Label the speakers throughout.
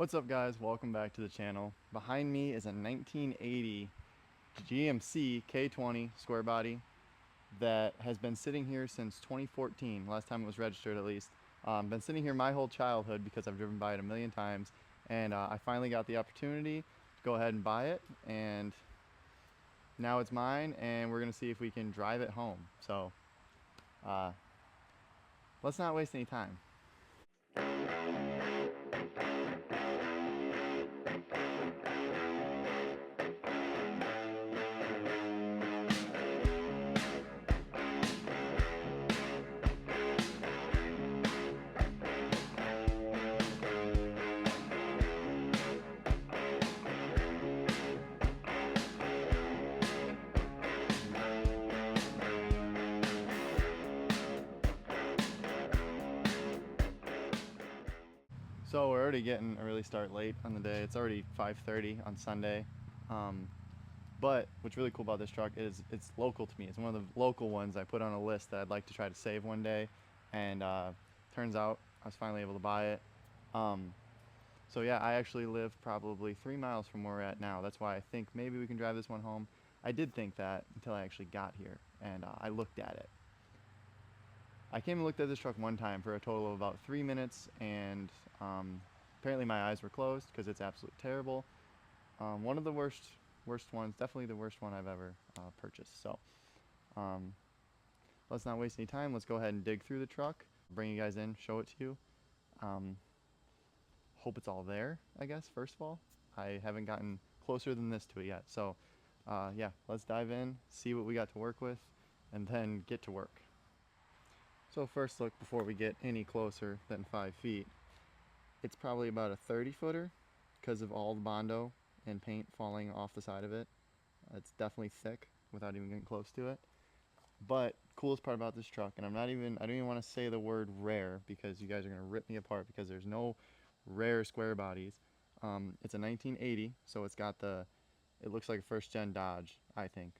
Speaker 1: What's up guys, welcome back to the channel. Behind me is a 1980 GMC K20 square body that has been sitting here since 2014, last time it was registered at least. Been sitting here my whole childhood because I've driven by it a million times, and I finally got the opportunity to go ahead and buy it, and now it's mine, and we're gonna see if we can drive it home. So let's not waste any time. So we're already getting an early start late on the day. It's already 5:30 on Sunday. But what's really cool about this truck is it's local to me. It's one of the local ones I put on a list that I'd like to try to save one day. And turns out I was finally able to buy it. So yeah, I actually live probably 3 miles from where we're at now. That's why I think maybe we can drive this one home. I did think that until I actually got here and I looked at it. I came and looked at this truck one time for a total of about 3 minutes, and apparently my eyes were closed because it's absolutely terrible. One of the worst ones, definitely the worst one I've ever purchased. So let's not waste any time. Let's go ahead and dig through the truck, bring you guys in, show it to you. Hope it's all there, I guess, first of all. I haven't gotten closer than this to it yet. So yeah, let's dive in, see what we got to work with, and then get to work. So first look, before we get any closer than 5 feet, it's probably about a 30 footer because of all the Bondo and paint falling off the side of it. It's definitely thick without even getting close to it. But coolest part about this truck, and I don't even want to say the word rare because you guys are going to rip me apart because there's no rare square bodies. It's a 1980, so it's got it looks like a first gen Dodge, I think.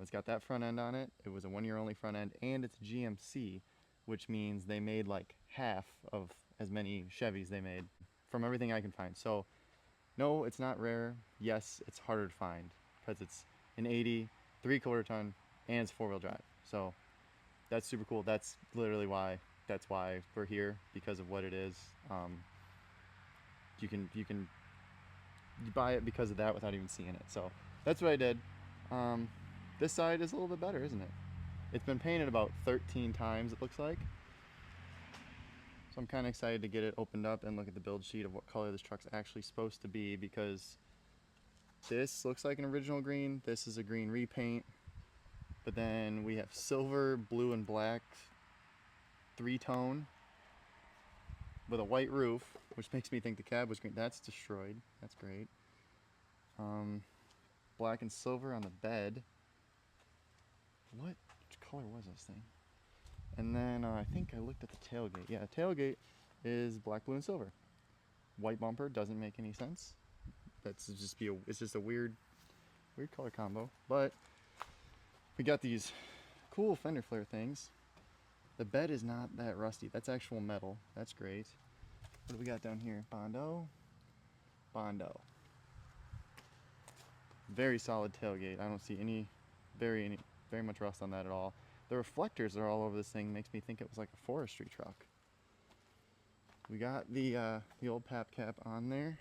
Speaker 1: It's got that front end on it. It was a 1 year only front end, and it's a GMC, which means they made like half of as many Chevys they made from everything I can find. So no, it's not rare. Yes, it's harder to find because it's an 80, 3/4 ton, and it's 4-wheel drive. So that's super cool. That's literally why we're here, because of what it is. You buy it because of that without even seeing it. So that's what I did. This side is a little bit better, isn't it? It's been painted about 13 times, it looks like. So I'm kind of excited to get it opened up and look at the build sheet of what color this truck's actually supposed to be, because this looks like an original green. This is a green repaint. But then we have silver, blue, and black 3-tone with a white roof, which makes me think the cab was green. That's destroyed. That's great. Black and silver on the bed. What color was this thing? And then I think I looked at the tailgate. Yeah, the tailgate is black, blue, and silver. White bumper doesn't make any sense. It's just a weird color combo. But we got these cool fender flare things. The bed is not that rusty. That's actual metal. That's great. What do we got down here? Bondo. Very solid tailgate. I don't see any very much rust on that at all. The reflectors are all over this thing. Makes me think it was like a forestry truck. We got the old pap cap on there.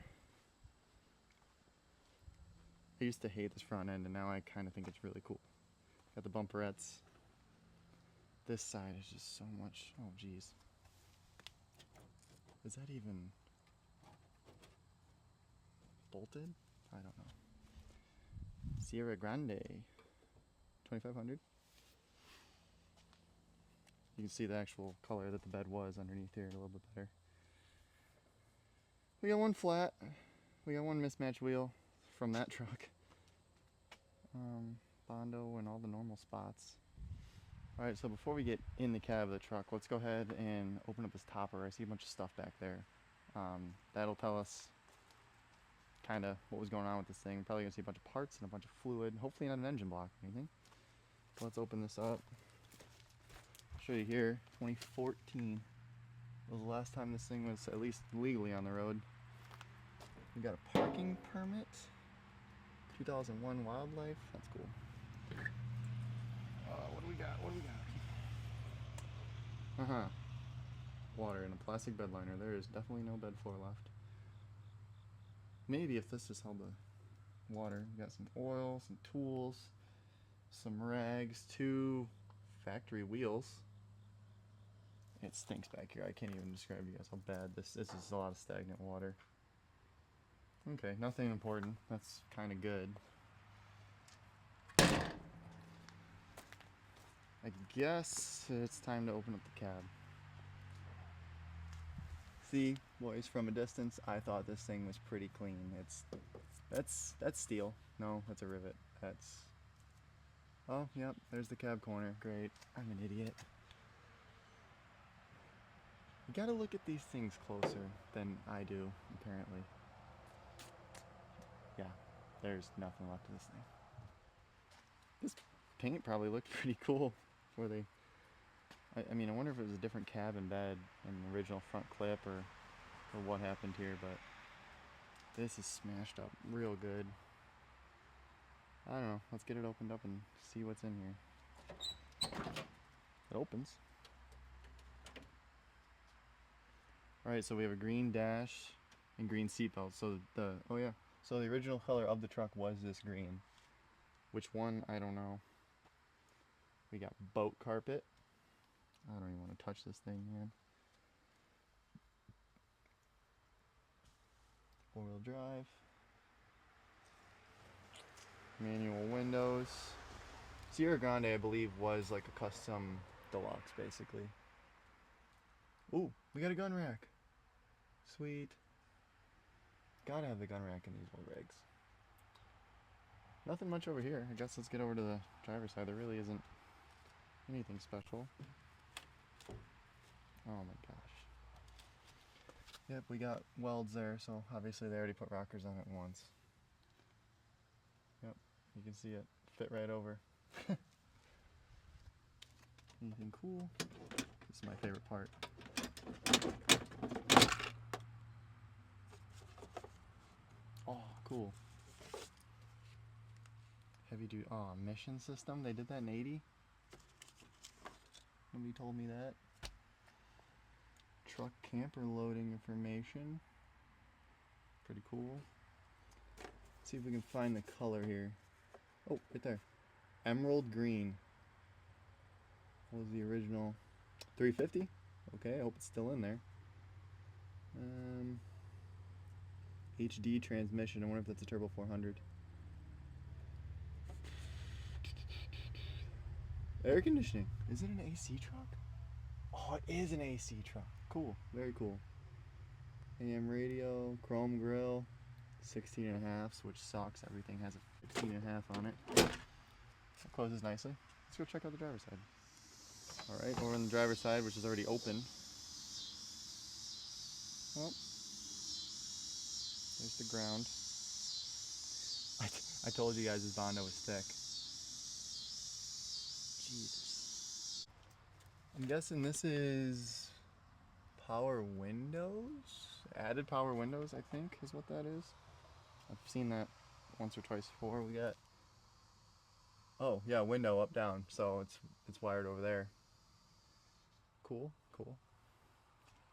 Speaker 1: I used to hate this front end, and now I kind of think it's really cool. Got the bumperettes. This side is just so much. Oh geez. Is that even bolted? I don't know. Sierra Grande 2500. You can see the actual color that the bed was underneath here a little bit better. We got one flat. We got one mismatched wheel from that truck. Bondo and all the normal spots. Alright, so before we get in the cab of the truck, let's go ahead and open up this topper. I see a bunch of stuff back there. That'll tell us kind of what was going on with this thing. We're probably going to see a bunch of parts and a bunch of fluid. Hopefully not an engine block or anything. So let's open this up. I'll show you here. 2014 was the last time this thing was at least legally on the road. We got a parking permit. 2001 wildlife. That's cool. What do we got? What do we got? Water in a plastic bed liner. There is definitely no bed floor left. Maybe if this just held the water. We got some oil, some tools, some rags, 2 factory wheels. It stinks back here. I can't even describe to you guys how bad this is. A lot of stagnant water. Okay, nothing important. That's kind of good. I guess it's time to open up the cab. See, boys, from a distance, I thought this thing was pretty clean. That's steel. No, that's a rivet. Oh, yep, there's the cab corner. Great. I'm an idiot. You gotta look at these things closer than I do, apparently. Yeah, there's nothing left of this thing. This paint probably looked pretty cool before they... I mean, I wonder if it was a different cab and bed in the original front clip or what happened here, but this is smashed up real good. I don't know. Let's get it opened up and see what's in here. It opens. Alright, so we have a green dash and green seatbelt. So so the original color of the truck was this green. Which one? I don't know. We got boat carpet. I don't even want to touch this thing, man. Four-wheel drive. Manual windows. Sierra Grande, I believe, was like a custom deluxe, basically. Ooh, we got a gun rack. Sweet. Gotta have the gun rack in these old rigs. Nothing much over here. I guess let's get over to the driver's side. There really isn't anything special. Oh my gosh. Yep, we got welds there, so obviously they already put rockers on it once. Yep, you can see it fit right over. Anything cool? This is my favorite part. Oh, cool. Heavy duty, mission system. They did that in 80. Nobody told me that. Truck camper loading information. Pretty cool. Let's see if we can find the color here. Oh, right there. Emerald green. What was the original? 350? Okay, I hope it's still in there. HD transmission. I wonder if that's a Turbo 400. Air conditioning. Is it an AC truck? Oh, it is an AC truck. Cool. Very cool. AM radio, chrome grille, 16.5, which sucks. Everything has a 16.5 on it. That closes nicely. Let's go check out the driver's side. Alright, over on the driver's side, which is already open. Oh. There's the ground. I told you guys this Bondo was thick. Jesus. I'm guessing this is power windows? Added power windows, I think, is what that is. I've seen that once or twice before. We got... Oh, yeah, window up, down. So it's wired over there. Cool, cool.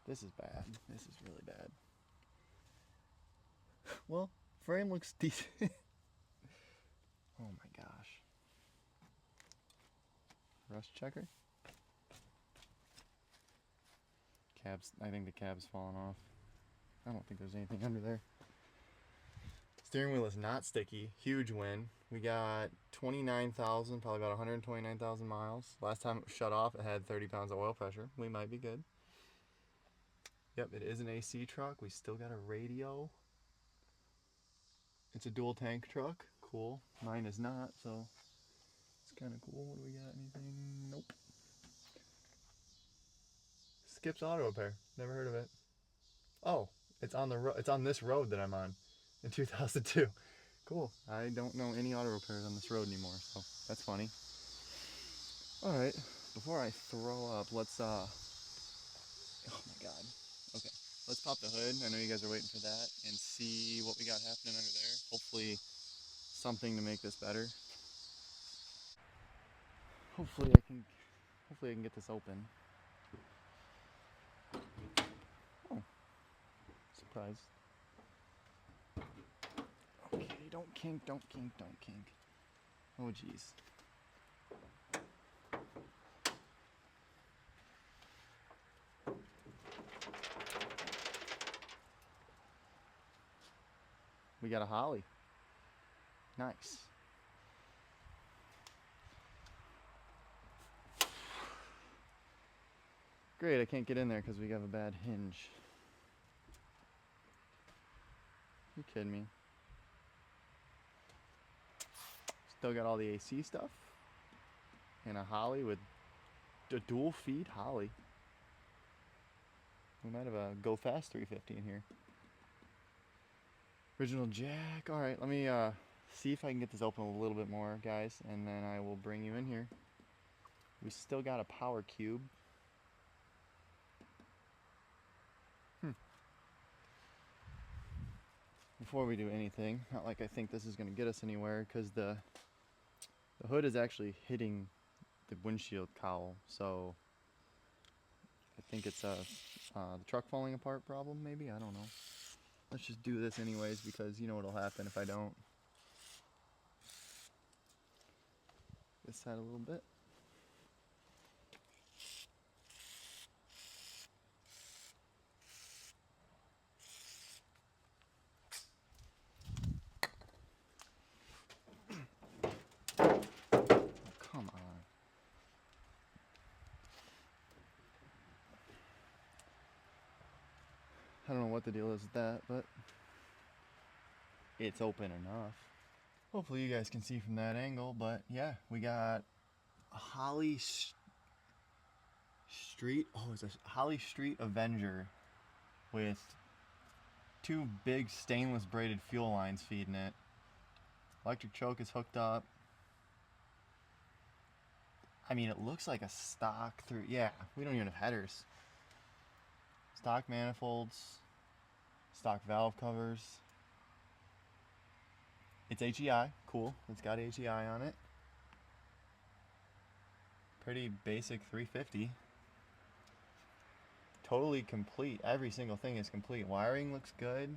Speaker 1: This is bad. This is really bad. Well, frame looks decent. Oh my gosh. Rust checker. I think the cab's fallen off. I don't think there's anything under there. Steering wheel is not sticky. Huge win. We got 29,000, probably about 129,000 miles. Last time it was shut off, it had 30 pounds of oil pressure. We might be good. Yep, it is an AC truck. We still got a radio. It's a dual tank truck. Cool. Mine is not, so it's kind of cool. What do we got? Anything? Nope. Skips Auto Repair. Never heard of it. Oh, it's on it's on this road that I'm on in 2002. Cool. I don't know any auto repairs on this road anymore, so that's funny. Alright, before I throw up, let's oh my god. Okay, let's pop the hood. I know you guys are waiting for that, and see what we got happening under there. Hopefully something to make this better. Hopefully I can get this open. Oh, surprise. Okay, don't kink, don't kink, don't kink. Oh jeez. We got a holly. Nice. Great, I can't get in there because we have a bad hinge. You kidding me? Still got all the AC stuff. And a holly with a dual feed holly. We might have a Go Fast 350 in here. Original jack. Alright, let me see if I can get this open a little bit more, guys, and then I will bring you in here. We still got a power cube. Before we do anything, not like I think this is going to get us anywhere, because the hood is actually hitting the windshield cowl, so I think it's the truck falling apart problem, maybe? I don't know. Let's just do this anyways, because you know what'll happen if I don't. This side a little bit. Come on. I don't know what the deal is with that, but it's open enough. Hopefully you guys can see from that angle, but yeah, we got a Holly Street. Oh, it's a Holly Street Avenger with two big stainless braided fuel lines feeding it. Electric choke is hooked up. I mean, it looks like a stock through. Yeah, we don't even have headers. Stock manifolds, stock valve covers. It's HEI, cool. It's got HEI on it. Pretty basic 350. Totally complete. Every single thing is complete. Wiring looks good.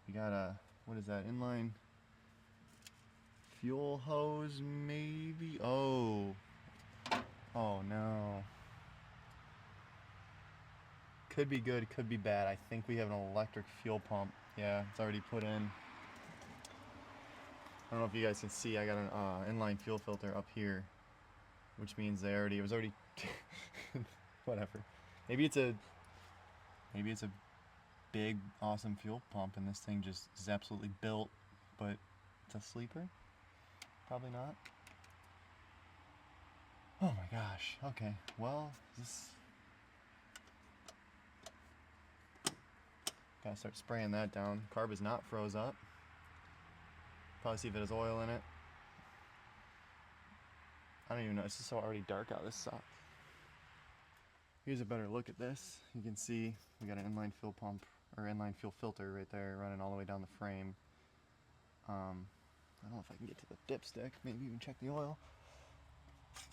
Speaker 1: We got a, what is that, inline fuel hose maybe? Oh. Oh no. Could be good, could be bad. I think we have an electric fuel pump. Yeah, it's already put in. I don't know if you guys can see, I got an inline fuel filter up here, which means it was already whatever. Maybe it's a big awesome fuel pump and this thing just is absolutely built, but it's a sleeper? Probably not. Oh my gosh. Okay. Well, gotta start spraying that down. Carb is not froze up. Probably see if it has oil in it. I don't even know. It's just so already dark out. This sucks. Here's a better look at this. You can see we got an inline fuel pump or inline fuel filter right there running all the way down the frame. I don't know if I can get to the dipstick. Maybe even check the oil.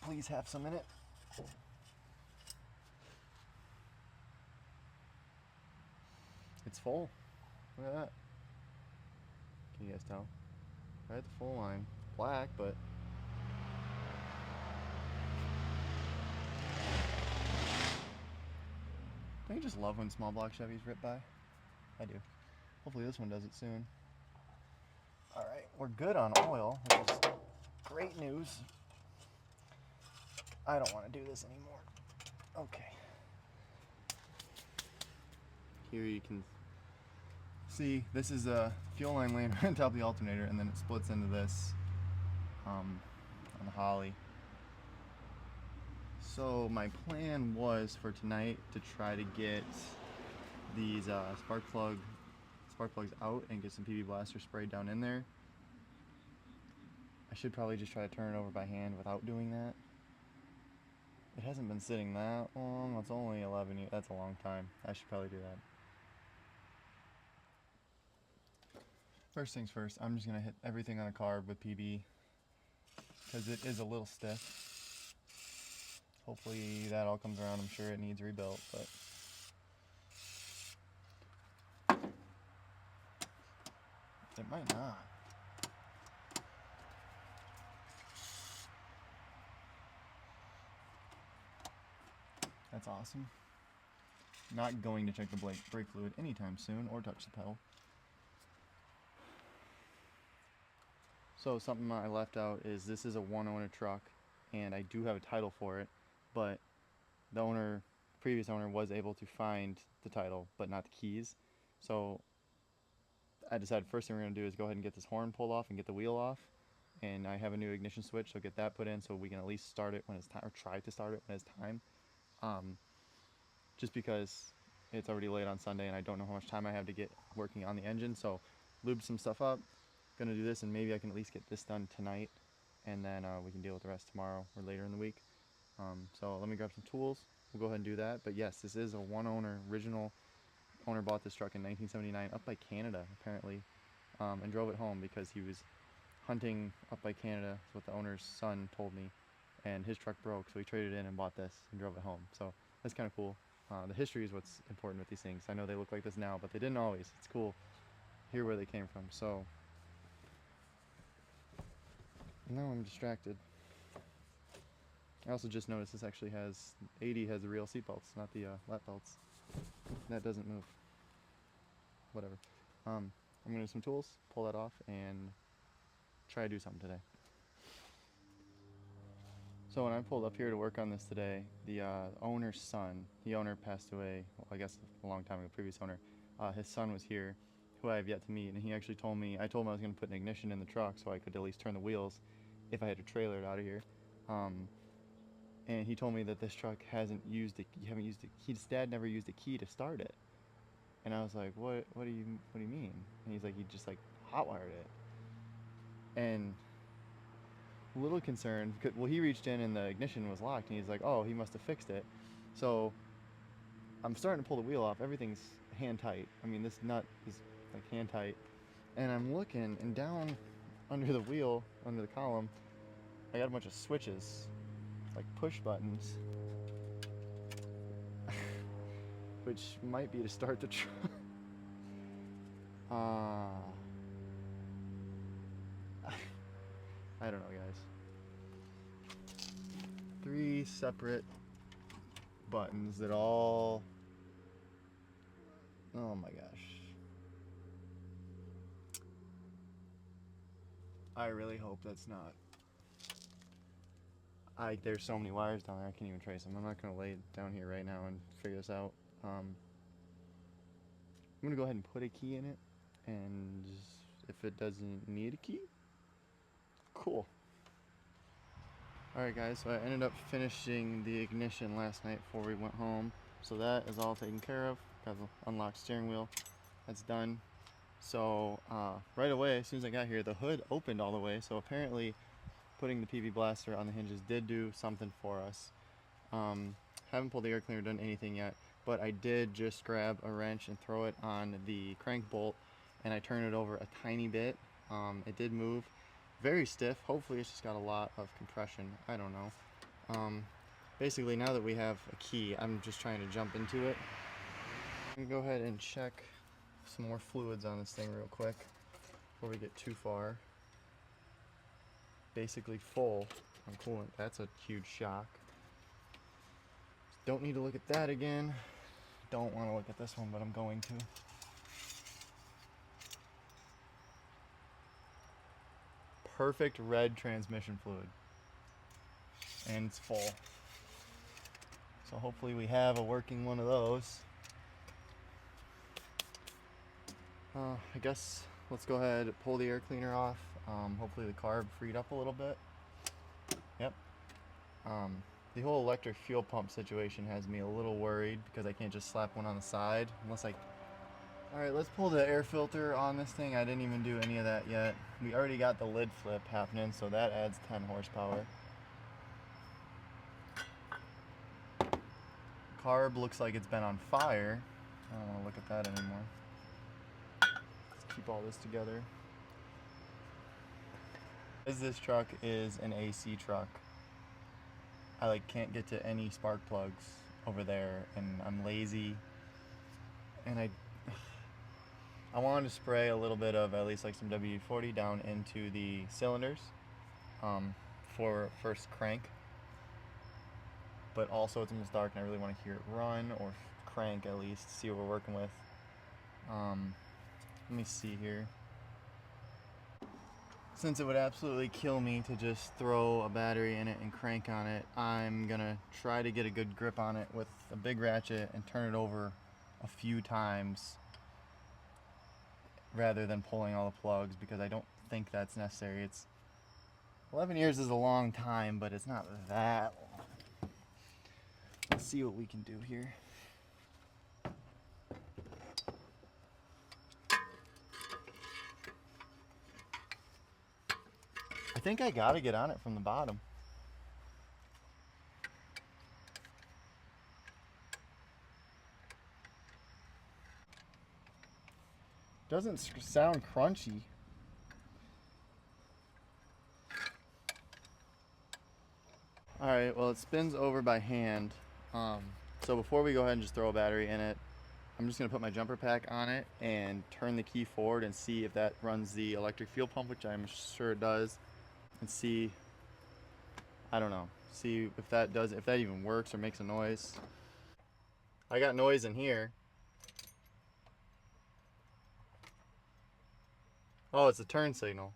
Speaker 1: Please have some in it. It's full. Look at that. Can you guys tell? Right at the full line. Black, but don't you just love when small block Chevys rip by? I do. Hopefully this one does it soon. Alright, we're good on oil, which is great news. I don't want to do this anymore. Okay. Here you can see this is a fuel line laying right on top of the alternator, and then it splits into this on the Holly. So my plan was for tonight to try to get these spark plugs out and get some PB Blaster sprayed down in there. I should probably just try to turn it over by hand without doing that. It hasn't been sitting that long. It's only 11 years. That's a long time. I should probably do that. First things first, I'm just going to hit everything on a carb with PB because it is a little stiff. Hopefully that all comes around. I'm sure it needs rebuilt, but it might not. That's awesome. Not going to check the brake fluid anytime soon or touch the pedal. So something I left out is this is a one-owner truck, and I do have a title for it, but the previous owner was able to find the title, but not the keys. So I decided first thing we're going to do is go ahead and get this horn pulled off and get the wheel off. And I have a new ignition switch, so get that put in so we can at least start it when it's time, or try to start it when it's time. Just because it's already late on Sunday and I don't know how much time I have to get working on the engine. So lube some stuff up, gonna do this, and maybe I can at least get this done tonight, and then we can deal with the rest tomorrow or later in the week. So let me grab some tools, we'll go ahead and do that. But yes, this is a one owner, original owner bought this truck in 1979 up by Canada apparently, and drove it home because he was hunting up by Canada. That's what the owner's son told me, and his truck broke, so he traded in and bought this and drove it home. So that's kind of cool. The history is what's important with these things. I know they look like this now, but they didn't always. It's cool hear where they came from. So now I'm distracted. I also just noticed this actually has 80 has the real seat belts, not the lap belts. That doesn't move. Whatever. I'm gonna do some tools, pull that off, and try to do something today. So when I pulled up here to work on this today, the owner's son, the owner passed away, well, I guess a long time ago, previous owner, his son was here, who I have yet to meet, and he actually told me, I told him I was going to put an ignition in the truck so I could at least turn the wheels if I had to trailer it out of here. And he told me that this truck his dad never used a key to start it. And I was like, what do you mean? And he's like, he just like hotwired it. And a little concerned, because, well, he reached in and the ignition was locked, and he's like, oh, he must have fixed it. So I'm starting to pull the wheel off. Everything's hand tight. I mean, this nut is like hand tight. And I'm looking, and down under the wheel, under the column, I got a bunch of switches, like push buttons, which might be to start the truck. I don't know, guys. 3 separate buttons that all... Oh my gosh. I really hope that's not... There's so many wires down there, I can't even trace them. I'm not going to lay it down here right now and figure this out. I'm going to go ahead and put a key in it, and if it doesn't need a key, cool. Alright guys, so I ended up finishing the ignition last night before we went home. So that is all taken care of. Got the unlocked steering wheel. That's done. So right away, as soon as I got here, the hood opened all the way. So apparently putting the PV blaster on the hinges did do something for us. Haven't pulled the air cleaner, done anything yet, but I did just grab a wrench and throw it on the crank bolt, and I turned it over a tiny bit. It did move. Very stiff. Hopefully it's just got a lot of compression. I don't know. Basically, now that we have a key, I'm just trying to jump into it. I'm gonna go ahead and check some more fluids on this thing real quick before we get too far. Basically full on coolant. That's a huge shock. Don't need to look at that again. Don't want to look at this one, but I'm going to. Perfect red transmission fluid, and it's full. So hopefully we have a working one of those. I guess let's go ahead and pull the air cleaner off. Hopefully the carb freed up a little bit. Yep. The whole electric fuel pump situation has me a little worried because I can't just slap one on the side unless I... Alright, let's pull the air filter on this thing. I didn't even do any of that yet. We already got the lid flip happening, so that adds 10 horsepower. carb looks like it's been on fire. I don't want to look at that anymore. Let's keep all this together. As this truck is an AC truck, I can't get to any spark plugs over there, and I'm lazy, and I wanted to spray a little bit of at least some WD-40 down into the cylinders for first crank, but also it's almost dark and I really want to hear it run or crank at least, see what we're working with. Let me see here. Since it would absolutely kill me to just throw a battery in it and crank on it, I'm gonna try to get a good grip on it with a big ratchet and turn it over a few times rather than pulling all the plugs, because I don't think that's necessary. 11 years is a long time, but it's not that long. Let's see what we can do here. I think I gotta get on it from the bottom. Doesn't sound crunchy. Alright, well, it spins over by hand. So before we go ahead and just throw a battery in it, I'm just going to put my jumper pack on it and turn the key forward and see if that runs the electric fuel pump, which I'm sure it does, and see, I don't know, see if that even works or makes a noise. I got noise in here. Oh, it's a turn signal.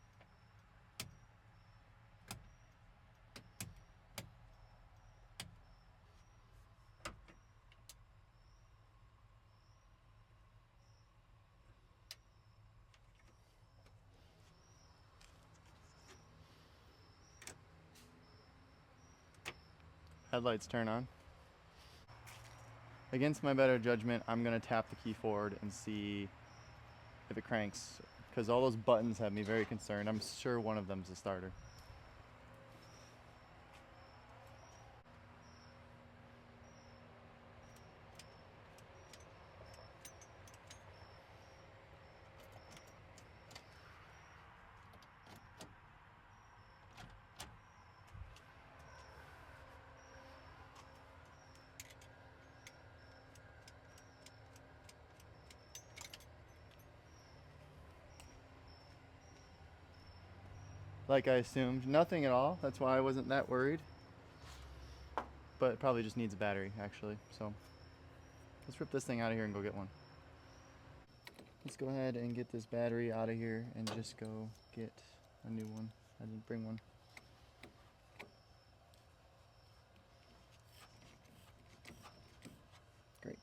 Speaker 1: Headlights turn on. Against my better judgment, I'm going to tap the key forward and see if it cranks, because all those buttons have me very concerned. I'm sure one of them's a starter. Like I assumed, nothing at all. That's why I wasn't that worried. But it probably just needs a battery, actually. So let's rip this thing out of here and go get one. Let's go ahead and get this battery out of here and just go get a new one. I didn't bring one. Great.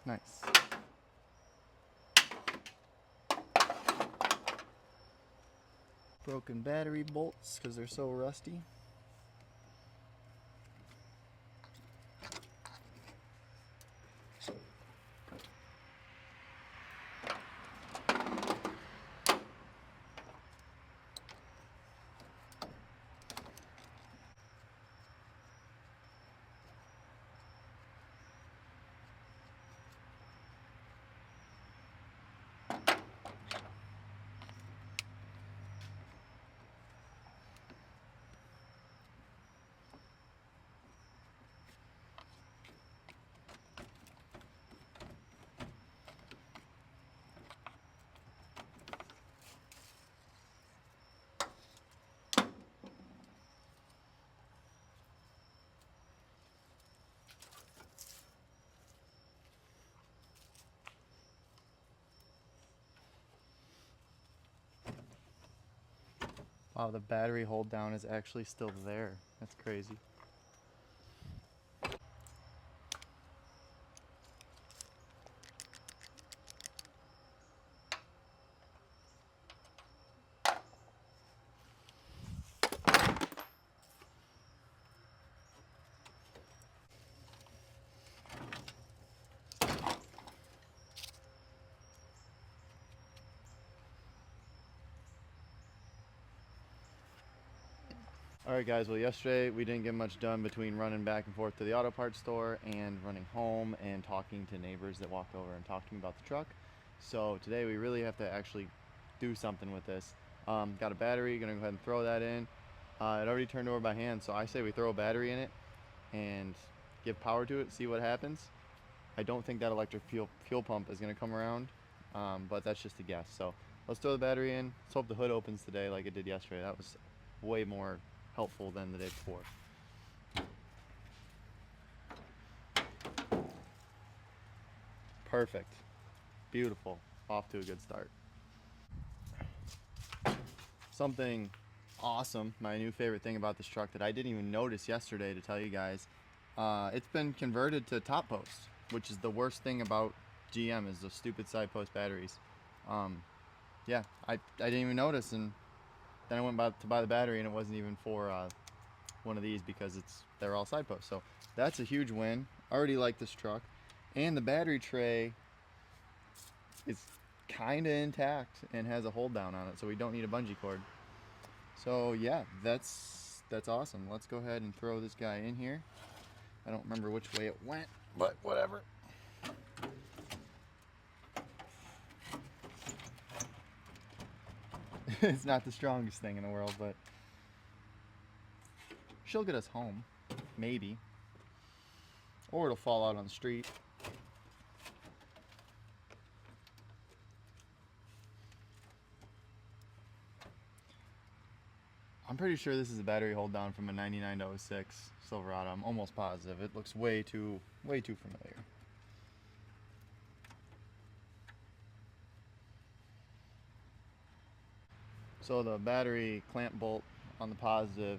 Speaker 1: Nice. Broken battery bolts because they're so rusty. Wow, the battery hold down is actually still there. That's crazy. Alright guys, well yesterday we didn't get much done between running back and forth to the auto parts store and running home and talking to neighbors that walked over and talked to me about the truck. So today we really have to actually do something with this. Got a battery, gonna go ahead and throw that in. It already turned over by hand, so I say we throw a battery in it and give power to it, see what happens. I don't think that electric fuel pump is gonna come around, but that's just a guess. So let's throw the battery in. Let's hope the hood opens today like it did yesterday. That was way more helpful than the day before. Perfect. Beautiful. Off to a good start. Something awesome, my new favorite thing about this truck that I didn't even notice yesterday to tell you guys, it's been converted to top post, which is the worst thing about GM is those stupid side post batteries. Yeah, I didn't even notice, and then I went to buy the battery and it wasn't even for one of these because they're all side posts. So that's a huge win. I already like this truck, and the battery tray is kind of intact and has a hold down on it, so we don't need a bungee cord. So yeah, that's awesome. Let's go ahead and throw this guy in here. I don't remember which way it went, but whatever. It's not the strongest thing in the world, but she'll get us home, maybe. Or it'll fall out on the street. I'm pretty sure this is a battery hold down from a 99 to 06 Silverado. I'm almost positive. It looks way too familiar. So the battery clamp bolt on the positive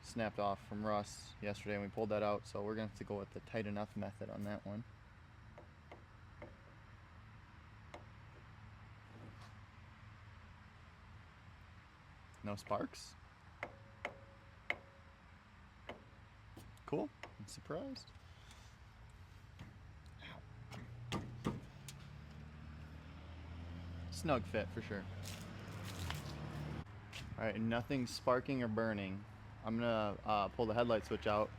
Speaker 1: snapped off from rust yesterday and we pulled that out, so we're going to have to go with the tight enough method on that one. No sparks? Cool. I'm surprised. Ow. Snug fit for sure. Alright, nothing sparking or burning. I'm gonna pull the headlight switch out,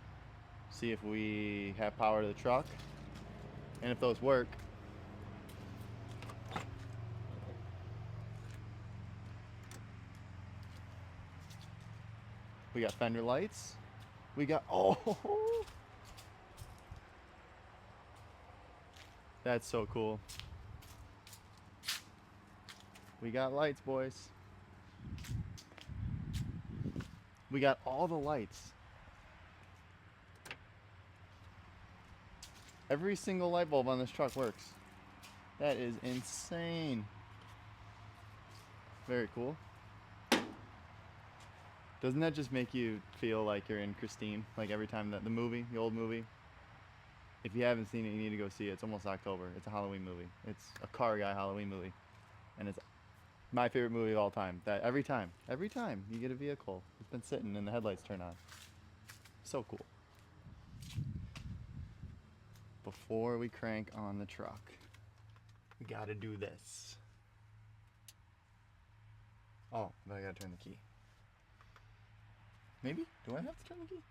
Speaker 1: see if we have power to the truck, and if those work. We got fender lights. We got, oh! That's so cool. We got lights, boys. We got all the lights. Every single light bulb on this truck works. That is insane. Very cool. Doesn't that just make you feel like you're in Christine? Like every time that the old movie. If you haven't seen it, you need to go see it. It's almost October. It's a Halloween movie. It's a car guy Halloween movie. And it's my favorite movie of all time. That every time you get a vehicle, it's been sitting and the headlights turn on. So cool. Before we crank on the truck, we gotta do this. Oh, but I gotta turn the key. Maybe? Do I have to turn the key?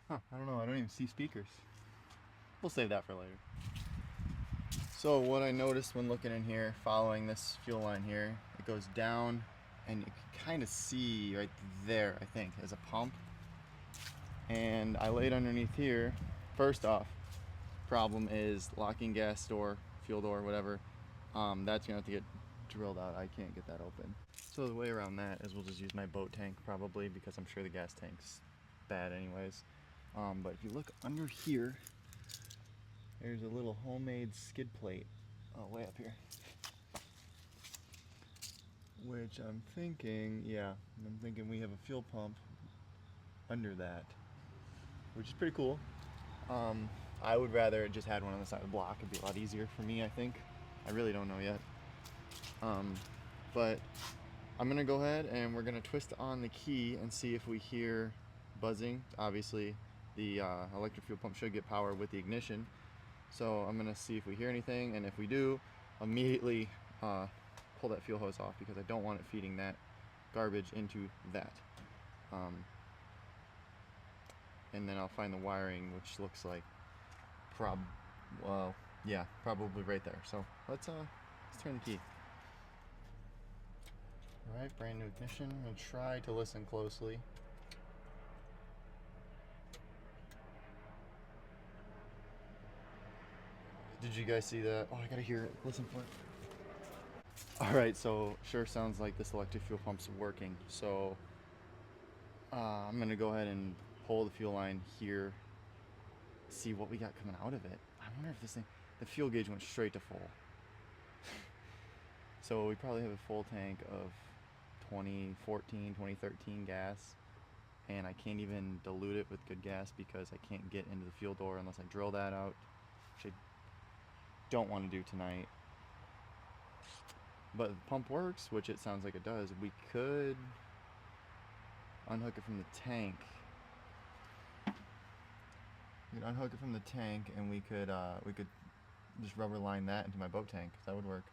Speaker 1: Huh, I don't know. I don't even see speakers. We'll save that for later. So what I noticed when looking in here, following this fuel line here, it goes down and you can kind of see right there, I think, is a pump. And I laid underneath here. First off, problem is locking gas door, fuel door, whatever. That's gonna have to get drilled out. I can't get that open. So the way around that is we'll just use my boat tank probably, because I'm sure the gas tank's bad anyways. But if you look under here, there's a little homemade skid plate, way up here. Which I'm thinking we have a fuel pump under that, which is pretty cool. I would rather it just had one on the side of the block. It'd be a lot easier for me, I think. I really don't know yet. But I'm gonna go ahead and we're gonna twist on the key and see if we hear buzzing. Obviously, the electric fuel pump should get power with the ignition. So I'm gonna see if we hear anything, and if we do, immediately pull that fuel hose off because I don't want it feeding that garbage into that. And then I'll find the wiring, which looks like probably right there. So let's turn the key. All right, brand new ignition. I'm gonna try to listen closely. Did you guys see that? Oh, I gotta hear it. Listen for it. All right, so sure sounds like this electric fuel pump's working. So I'm gonna go ahead and pull the fuel line here, see what we got coming out of it. I wonder if this thing, the fuel gauge went straight to full. So we probably have a full tank of 2014, 2013 gas, and I can't even dilute it with good gas because I can't get into the fuel door unless I drill that out, which I don't want to do tonight. But the pump works, which it sounds like it does. We could unhook it from the tank. We could unhook it from the tank, and we could just rubber line that into my boat tank. That would work.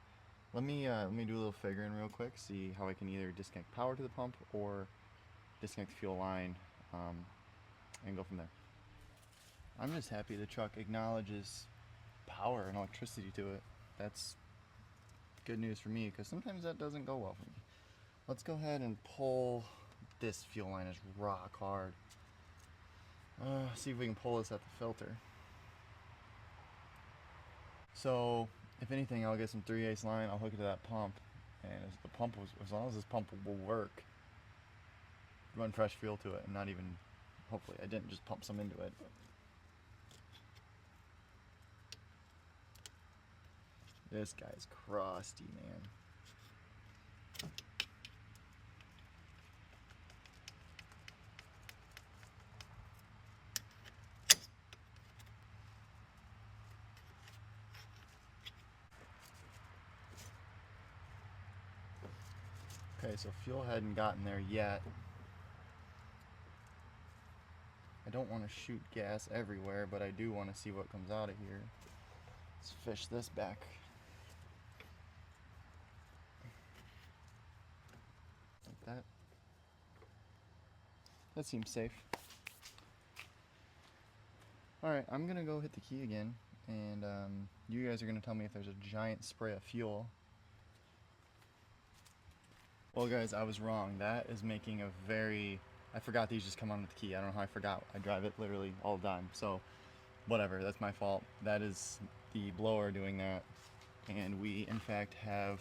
Speaker 1: Let me do a little figuring real quick. See how I can either disconnect power to the pump or disconnect the fuel line, and go from there. I'm just happy the truck acknowledges power and electricity to it. That's good news for me because sometimes that doesn't go well for me. Let's go ahead and pull. This fuel line is rock hard. See if we can pull this at the filter. So if anything, I'll get some 3/8 line, I'll hook it to that pump, and as long as this pump will work, run fresh fuel to it, and not even, hopefully I didn't just pump some into it. This guy's crusty, man. Okay, so fuel hadn't gotten there yet. I don't want to shoot gas everywhere, but I do want to see what comes out of here. Let's fish this back. Like that. That seems safe. Alright, I'm gonna go hit the key again, and you guys are gonna tell me if there's a giant spray of fuel. Well guys, I was wrong. That is making a I forgot these just come on with the key. I don't know how I forgot. I drive it literally all the time. So, whatever, that's my fault. That is the blower doing that. And we, in fact, have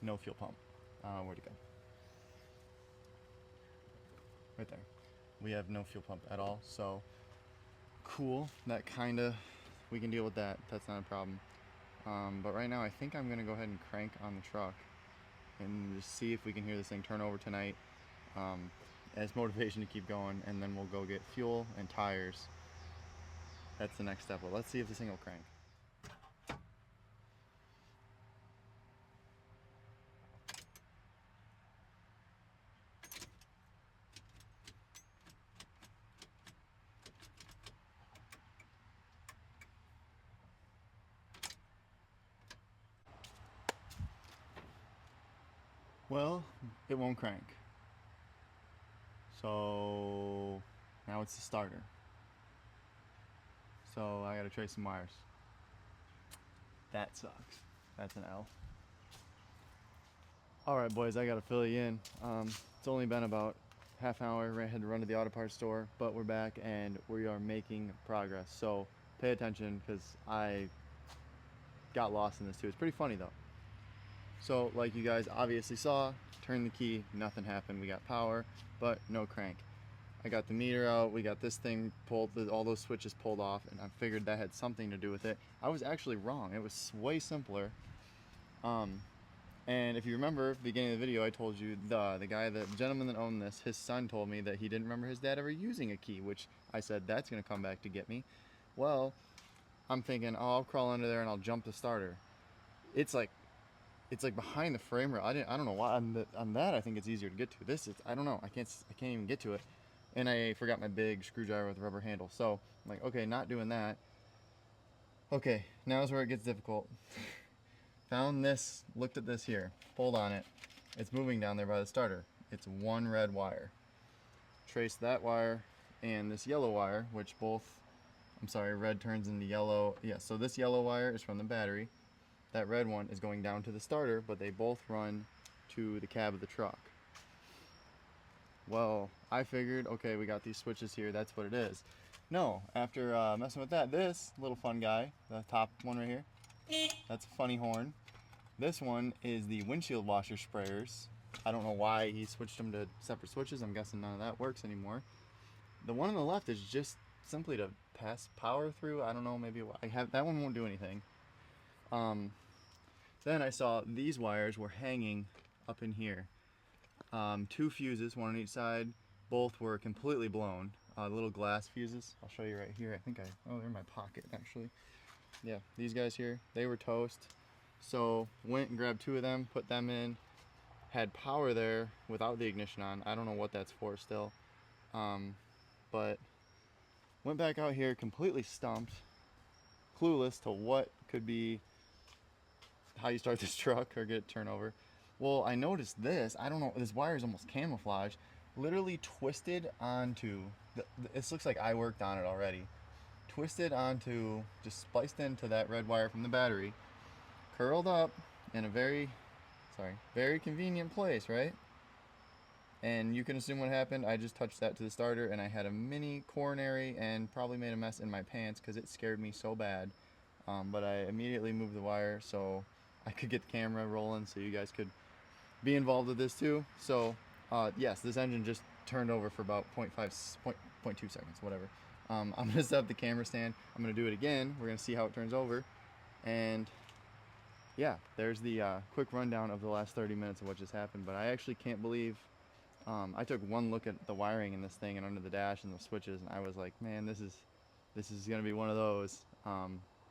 Speaker 1: no fuel pump. Where'd it go? Right there. We have no fuel pump at all. So, cool. That we can deal with that. That's not a problem. But right now, I think I'm going to go ahead and crank on the truck and just see if we can hear this thing turn over tonight as motivation to keep going, and then we'll go get fuel and tires. That's the next step. Well, let's see if this thing will crank. Well, it won't crank. So now it's the starter. So I gotta trace some wires. That sucks. That's an L. Alright boys, I gotta fill you in. It's only been about half an hour. I had to run to the auto parts store, but we're back and we are making progress. So pay attention because I got lost in this too. It's pretty funny though. So like you guys obviously saw, turned the key, nothing happened. We got power, but no crank. I got the meter out, we got this thing pulled, all those switches pulled off, and I figured that had something to do with it. I was actually wrong. It was way simpler. And if you remember, beginning of the video, I told you the gentleman that owned this, his son told me that he didn't remember his dad ever using a key, which I said, that's gonna come back to get me. Well, I'm thinking, oh, I'll crawl under there and I'll jump the starter. It's like behind the frame rail. I don't know why. On that, I think it's easier to get to. This is, I don't know. I can't even get to it. And I forgot my big screwdriver with a rubber handle. So I'm like, okay, not doing that. Okay, now is where it gets difficult. Found this, looked at this here, pulled on it. It's moving down there by the starter. It's one red wire. Traced that wire and this yellow wire, which both, I'm sorry, red turns into yellow. Yeah, so this yellow wire is from the battery. That red one is going down to the starter, but they both run to the cab of the truck. Well, I figured, okay, we got these switches here, that's what it is. No, after messing with that, this little fun guy, the top one right here, that's a funny horn. This one is the windshield washer sprayers. I don't know why he switched them to separate switches. I'm guessing none of that works anymore. The one on the left is just simply to pass power through. I don't know, maybe that one won't do anything. Then I saw these wires were hanging up in here. 2 fuses, one on each side. Both were completely blown. Little glass fuses. I'll show you right here. Oh, they're in my pocket actually. Yeah, these guys here, they were toast. So went and grabbed 2 of them, put them in. Had power there without the ignition on. I don't know what that's for still. But went back out here completely stumped, clueless to what could be how you start this truck or get it turned over. Well, I noticed this. I don't know. This wire is almost camouflage. Literally twisted onto. This looks like I worked on it already. Twisted onto, just spliced into that red wire from the battery. Curled up in a very convenient place, right? And you can assume what happened. I just touched that to the starter and I had a mini coronary and probably made a mess in my pants because it scared me so bad. But I immediately moved the wire so I could get the camera rolling so you guys could be involved with this too. So yes, this engine just turned over for about 0.2 seconds, whatever. I'm gonna set up the camera stand. I'm gonna do it again. We're gonna see how it turns over. And yeah, there's the quick rundown of the last 30 minutes of what just happened. But I actually can't believe, I took one look at the wiring in this thing and under the dash and the switches, and I was like, man, this is gonna be one of those,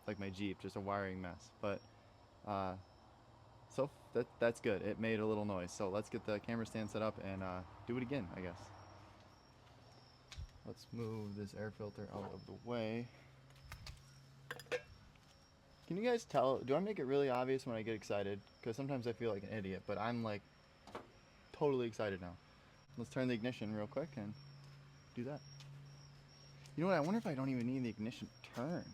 Speaker 1: like my Jeep, just a wiring mess. But so that's good. It made a little noise. So let's get the camera stand set up and do it again, I guess. Let's move this air filter out of the way. Can you guys tell, do I make it really obvious when I get excited? Because sometimes I feel like an idiot, but I'm like totally excited now. Let's turn the ignition real quick and do that. You know what, I wonder if I don't even need the ignition turned.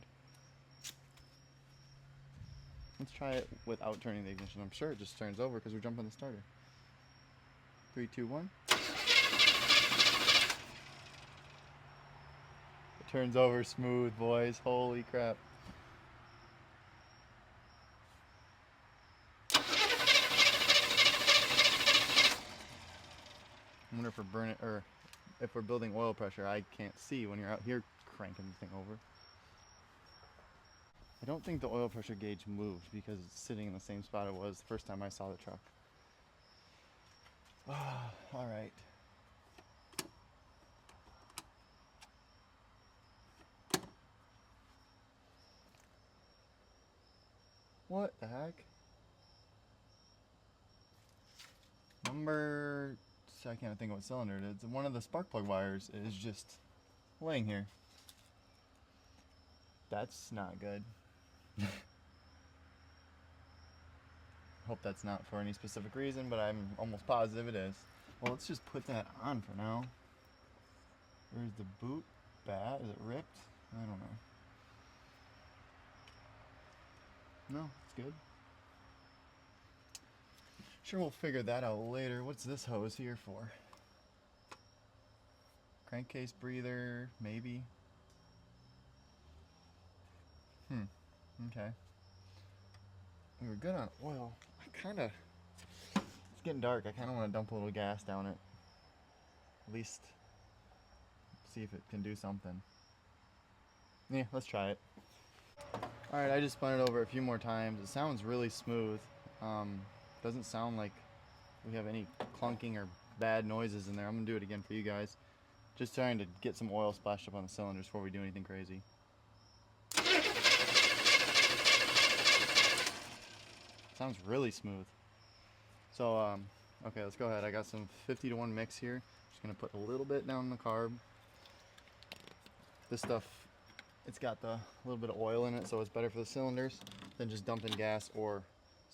Speaker 1: Let's try it without turning the ignition. I'm sure it just turns over because we're jumping the starter. 3, 2, 1. It turns over smooth, boys. Holy crap. I wonder if we're burning, or if we're building oil pressure. I can't see when you're out here cranking the thing over. I don't think the oil pressure gauge moved because it's sitting in the same spot it was the first time I saw the truck. All right. What the heck? I can't think of what cylinder it is. One of the spark plug wires is just laying here. That's not good. Hope that's not for any specific reason, but I'm almost positive it is. Well, let's just put that on for now. Where's the boot? Bad? Is it ripped? I don't know. No, it's good. Sure, we'll figure that out later. What's this hose here for? Crankcase breather, maybe. Okay. We were good on oil. It's getting dark. I kind of want to dump a little gas down it. At least see if it can do something. Yeah, let's try it. Alright, I just spun it over a few more times. It sounds really smooth. Doesn't sound like we have any clunking or bad noises in there. I'm going to do it again for you guys. Just trying to get some oil splashed up on the cylinders before we do anything crazy. Sounds really smooth. So, okay, let's go ahead. I got some 50-to-1 mix here. Just going to put a little bit down the carb. This stuff, it's got a little bit of oil in it, so it's better for the cylinders than just dumping gas or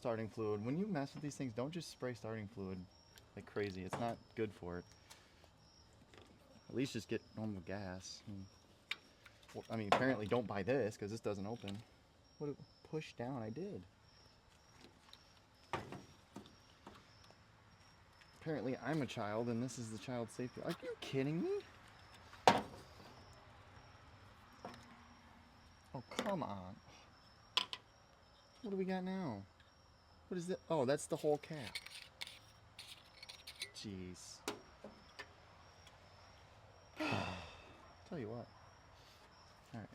Speaker 1: starting fluid. When you mess with these things, don't just spray starting fluid like crazy. It's not good for it. At least just get normal gas. I mean, apparently don't buy this because this doesn't open. What? Push down, I did. Apparently I'm a child and this is the child safety. Are you kidding me? Oh, come on. What do we got now? What is that? Oh, that's the whole cap. Jeez. Tell you what. All right.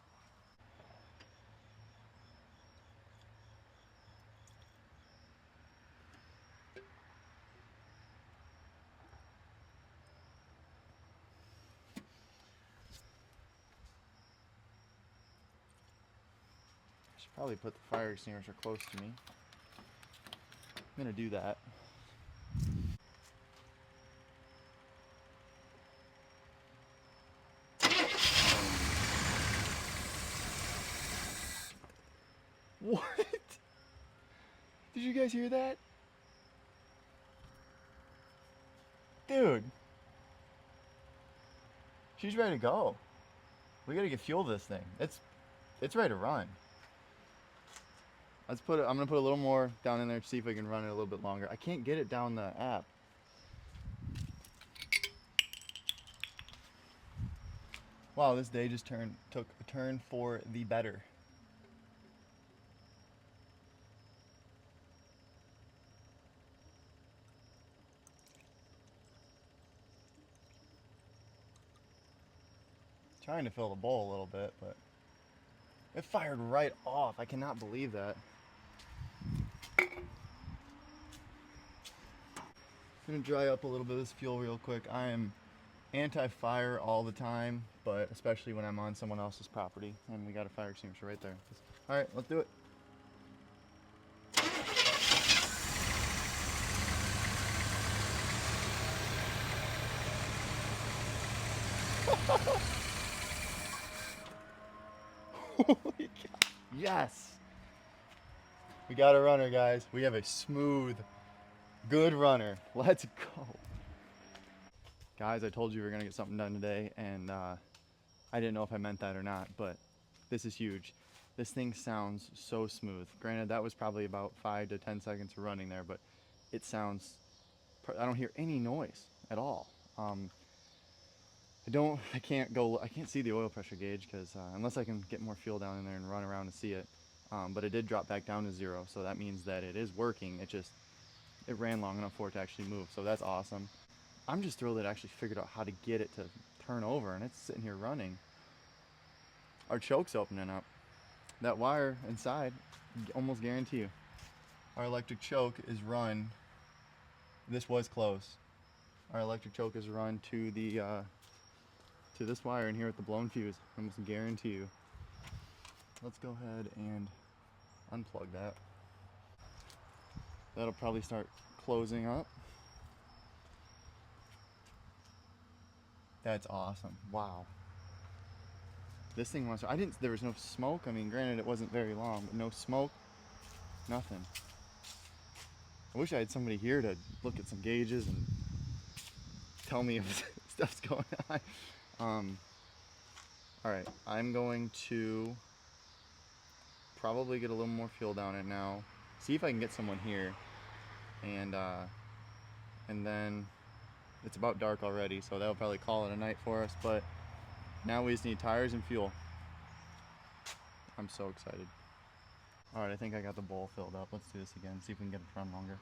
Speaker 1: I should probably put the fire extinguisher close to me. I'm gonna do that. What? Did you guys hear that? Dude. She's ready to go. We gotta get fuel to this thing. It's ready to run. I'm gonna put a little more down in there to see if we can run it a little bit longer. I can't get it down the app. Wow, this day just took a turn for the better. Trying to fill the bowl a little bit, but it fired right off. I cannot believe that. I'm gonna dry up a little bit of this fuel real quick. I am anti-fire all the time, but especially when I'm on someone else's property, and we got a fire extinguisher right there. All right, let's do it. Holy cow. Yes! We got a runner, guys. We have a smooth, good runner. Let's go. Guys, I told you we were gonna get something done today, and I didn't know if I meant that or not, but this is huge. This thing sounds so smooth. Granted, that was probably about 5 to 10 seconds of running there, but it sounds, I don't hear any noise at all. I can't see the oil pressure gauge because unless I can get more fuel down in there and run around and see it. But it did drop back down to 0, so that means that it is working. It ran long enough for it to actually move, so that's awesome. I'm just thrilled that I actually figured out how to get it to turn over, and it's sitting here running. Our choke's opening up. That wire inside, almost guarantee you. Our electric choke is run. This was close. Our electric choke is run to the to this wire in here with the blown fuse. I almost guarantee you. Let's go ahead and unplug that. That'll probably start closing up. That's awesome. Wow. This thing wants to, there was no smoke. I mean, granted it wasn't very long, but no smoke, nothing. I wish I had somebody here to look at some gauges and tell me if stuff's going on. All right, I'm going to probably get a little more fuel down it now. See if I can get someone here, and then it's about dark already, so that'll probably call it a night for us. But now we just need tires and fuel. I'm so excited. All right, I think I got the bowl filled up. Let's do this again. See if we can get it to run longer.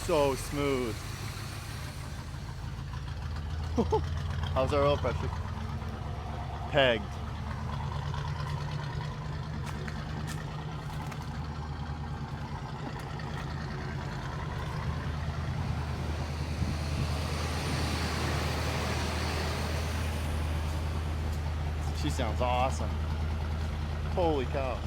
Speaker 1: So smooth. How's our oil pressure? Pegged. She sounds awesome. Holy cow.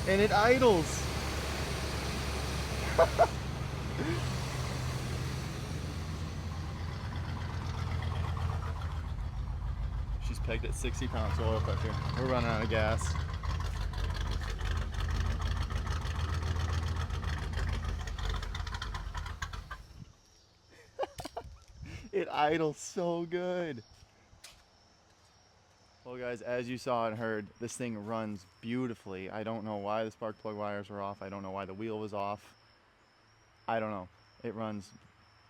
Speaker 1: And it idles. She's pegged at 60 pounds oil pressure. We're running out of gas. It idles so good. Well guys, as you saw and heard, this thing runs beautifully. I don't know why the spark plug wires were off. I don't know why the wheel was off. I don't know. It runs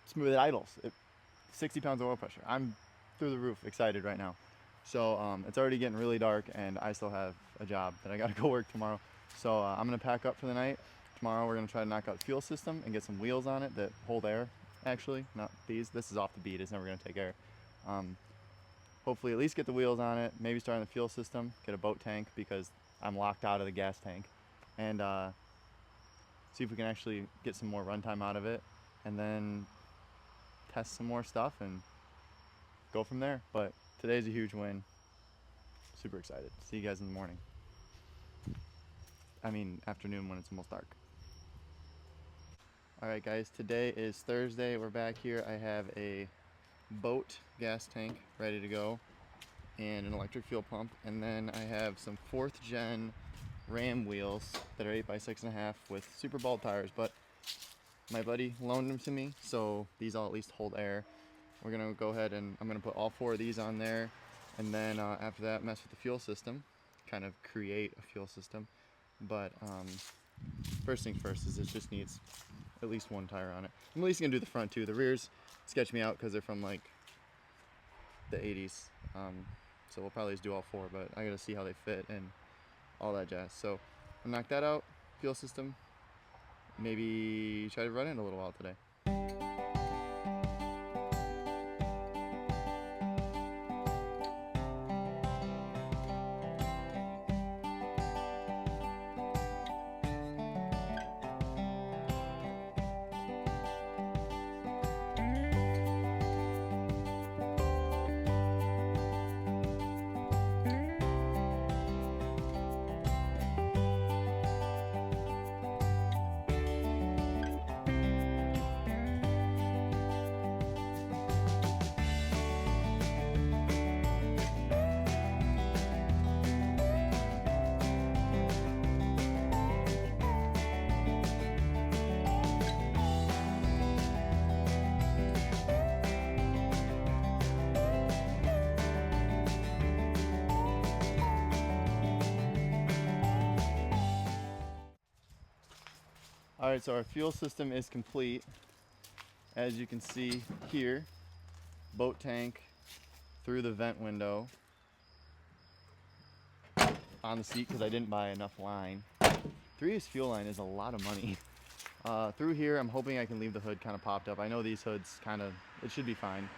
Speaker 1: smooth. It idles. 60 pounds of oil pressure. I'm through the roof excited right now. So it's already getting really dark and I still have a job that I gotta go work tomorrow. So I'm gonna pack up for the night. Tomorrow we're gonna try to knock out the fuel system and get some wheels on it that hold air, actually, not these. This is off the bead, it's never gonna take air. Hopefully at least get the wheels on it, maybe start on the fuel system, get a boat tank because I'm locked out of the gas tank. And see if we can actually get some more runtime out of it and then test some more stuff and go from there. But today's a huge win. Super excited. See you guys in the morning. I mean afternoon when it's almost dark. Alright guys, today is Thursday. We're back here. I have a boat gas tank ready to go and an electric fuel pump, and then I have some 4th gen Ram wheels that are 8x6.5 with super bald tires, but my buddy loaned them to me, so these all at least hold air. We're gonna go ahead and I'm gonna put all 4 of these on there, and then after that mess with the fuel system, kind of create a fuel system. But first thing first is it just needs at least 1 tire on it. I'm at least gonna do the front too. The rears sketch me out because they're from like the 80s, so we'll probably just do all 4, but I gotta see how they fit and all that jazz. So I'll knock that out, fuel system, maybe try to run it a little while today. Alright, so our fuel system is complete. As you can see here, boat tank through the vent window on the seat because I didn't buy enough line. 3-use fuel line is a lot of money. Through here, I'm hoping I can leave the hood kind of popped up. I know these hoods kind of, it should be fine.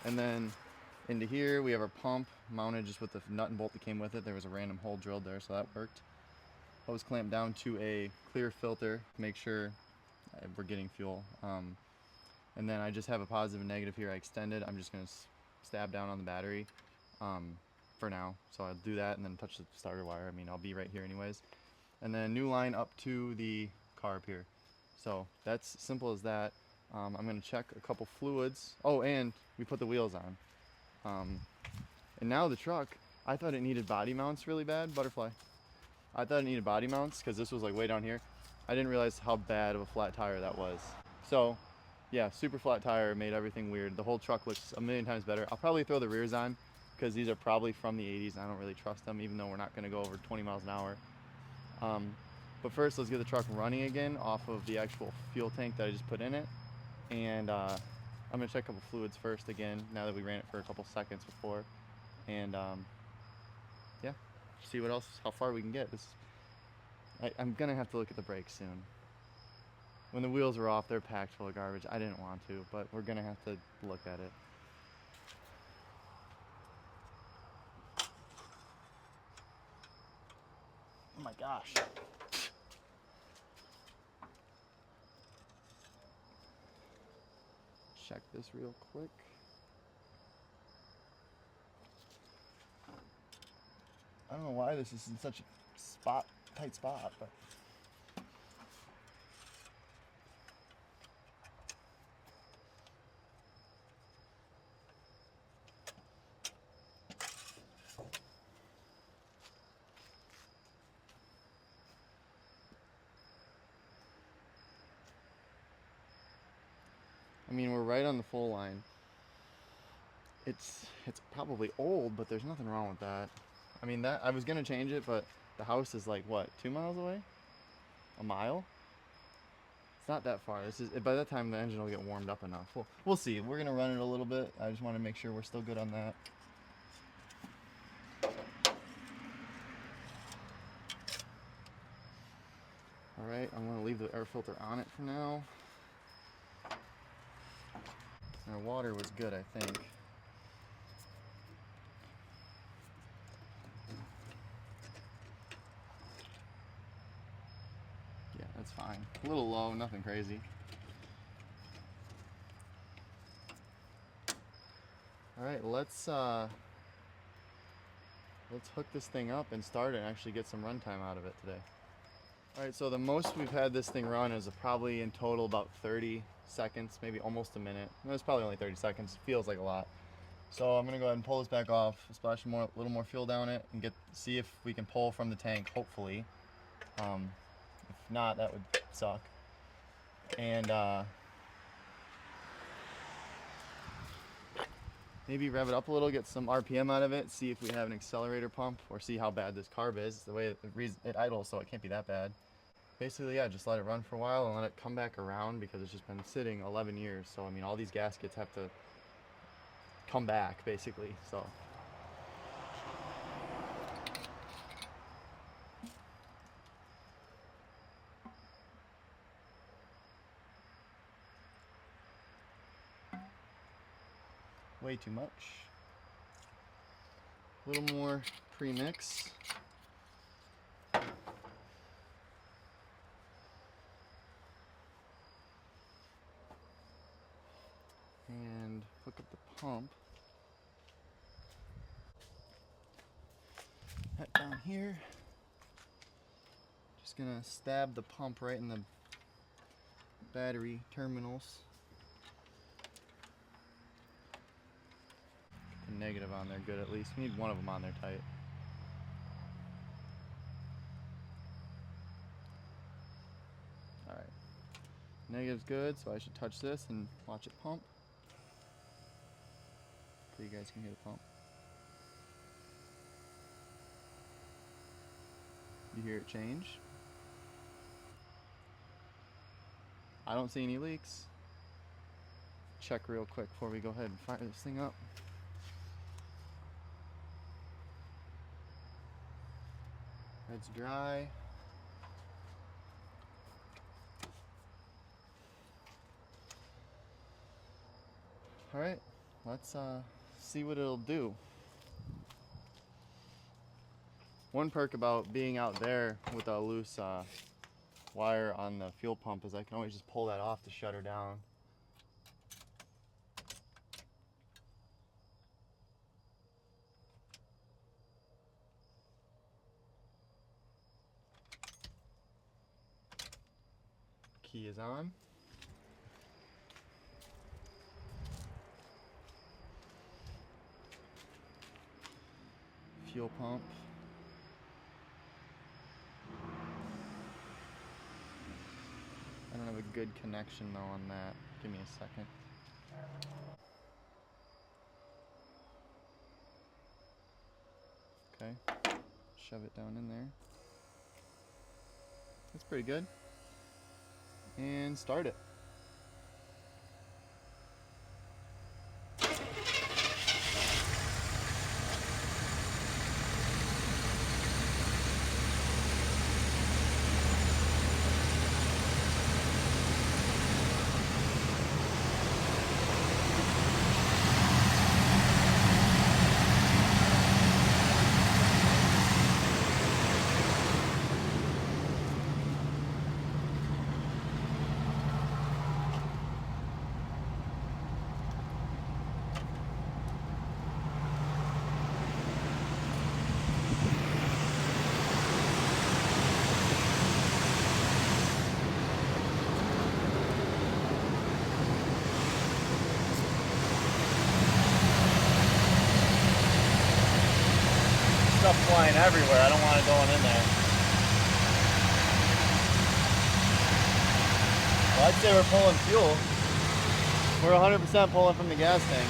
Speaker 1: And then into here, we have our pump mounted just with the nut and bolt that came with it. There was a random hole drilled there, so that worked. Hose clamped down to a clear filter to make sure we're getting fuel. And then I just have a positive and negative here I extended. I'm just going to stab down on the battery for now. So I'll do that and then touch the starter wire. I mean, I'll be right here anyways. And then new line up to the carb here. So that's simple as that. I'm going to check a couple fluids. Oh, and we put the wheels on. And now the truck, I thought it needed body mounts really bad. Butterfly. I thought it needed body mounts because this was like way down here. I didn't realize how bad of a flat tire that was. So yeah, super flat tire made everything weird. The whole truck looks a million times better. I'll probably throw the rears on because these are probably from the 80s and I don't really trust them, even though we're not going to go over 20 miles an hour. But first, let's get the truck running again off of the actual fuel tank that I just put in it. And I'm going to check a couple fluids first again, now that we ran it for a couple seconds before. And yeah, see what else, how far we can get. I'm going to have to look at the brakes soon. When the wheels are off, they're packed full of garbage. I didn't want to, but we're going to have to look at it. Oh my gosh. Check this real quick. I don't know why this is in such a tight spot, but I mean, we're right on the full line. It's probably old, but there's nothing wrong with that. I mean, that I was gonna change it, but the house is like what, 2 miles away? A mile? It's not that far. This is by that time the engine will get warmed up enough. We'll see. We're gonna run it a little bit. I just want to make sure we're still good on that. All right, I'm gonna leave the air filter on it for now. Our water was good, I think. Yeah, that's fine. A little low, nothing crazy. All right, let's hook this thing up and start it and actually get some runtime out of it today. All right, so the most we've had this thing run is probably in total about 30 seconds, maybe almost a minute. No, it's probably only 30 seconds. It feels like a lot. So I'm gonna go ahead and pull this back off, splash a little more fuel down it, and see if we can pull from the tank, hopefully. If not, that would suck. And maybe rev it up a little, get some RPM out of it, see if we have an accelerator pump, or see how bad this carb is. The way it idles, so it can't be that bad. Basically, yeah, just let it run for a while and let it come back around, because it's just been sitting 11 years. So, I mean, all these gaskets have to come back, basically, so. Way too much. A little more pre-mix. And hook up the pump. That down here. Just gonna stab the pump right in the battery terminals. Get the negative on there good at least. We need one of them on there tight. Alright. Negative's good, so I should touch this and watch it pump. So you guys can hear the pump. You hear it change. I don't see any leaks. Check real quick before we go ahead and fire this thing up. It's dry. All right, let's see what it'll do. One perk about being out there with a loose wire on the fuel pump is I can always just pull that off to shut her down. Key is on. Fuel pump. I don't have a good connection though on that. Give me a second. Okay, shove it down in there. That's pretty good. And start it. Stuff flying everywhere. I don't want it going in there. Well, I'd say we're pulling fuel. We're 100% pulling from the gas tank.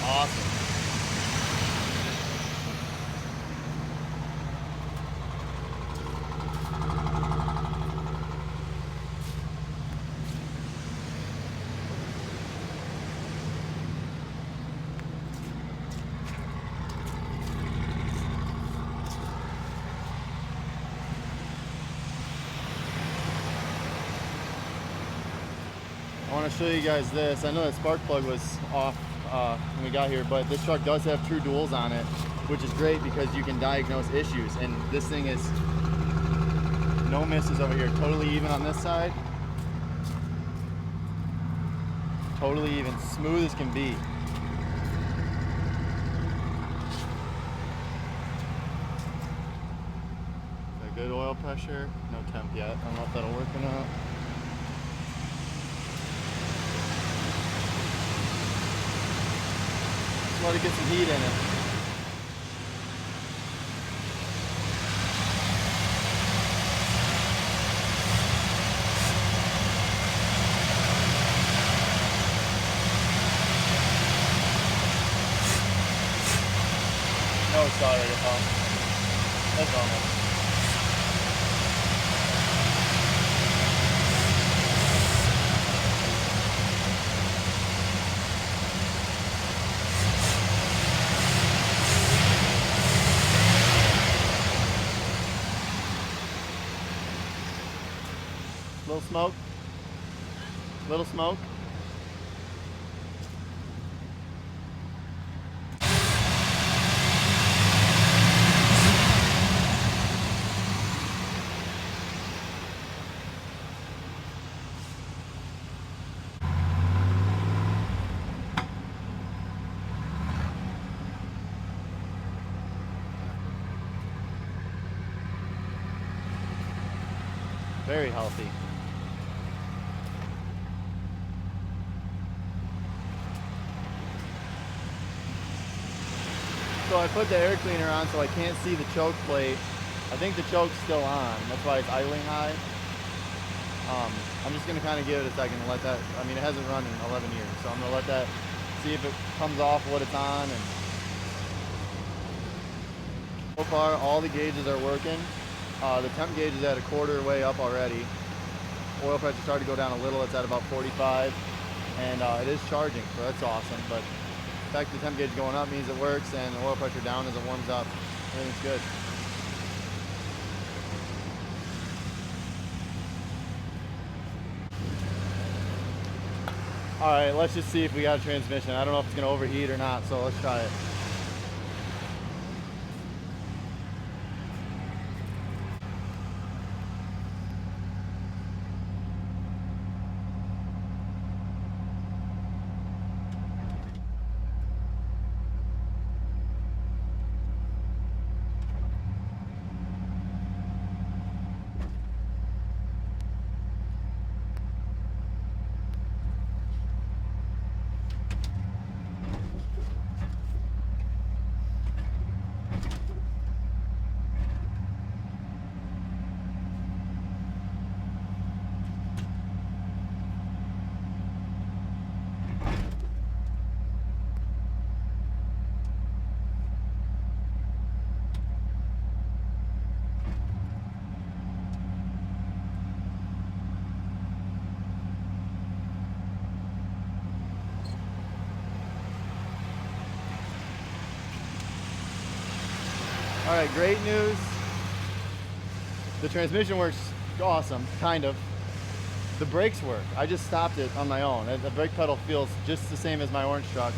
Speaker 1: Awesome. I want to show you guys this. I know that spark plug was off when we got here, but this truck does have true duals on it, which is great because you can diagnose issues. And this thing is no misses over here. Totally even on this side. Totally even, smooth as can be. Got good oil pressure, no temp yet. I don't know if that'll work or not. Let it get some heat in it. No accelerator pump. That's normal. Little smoke. Little smoke. Very healthy. So I put the air cleaner on so I can't see the choke plate. I think the choke's still on. That's why it's idling high. I'm just gonna kind of give it a second and let that, I mean, it hasn't run in 11 years, so I'm gonna let that, see if it comes off what it's on. And so far, all the gauges are working. The temp gauge is at a quarter way up already. Oil pressure started to go down a little. It's at about 45, and it is charging, so that's awesome. But the fact the temp gauge going up means it works, and the oil pressure down as it warms up. Everything's good. All right, let's just see if we got a transmission. I don't know if it's gonna overheat or not, so let's try it. All right, great news. The transmission works awesome, kind of. The brakes work. I just stopped it on my own. The brake pedal feels just the same as my orange truck.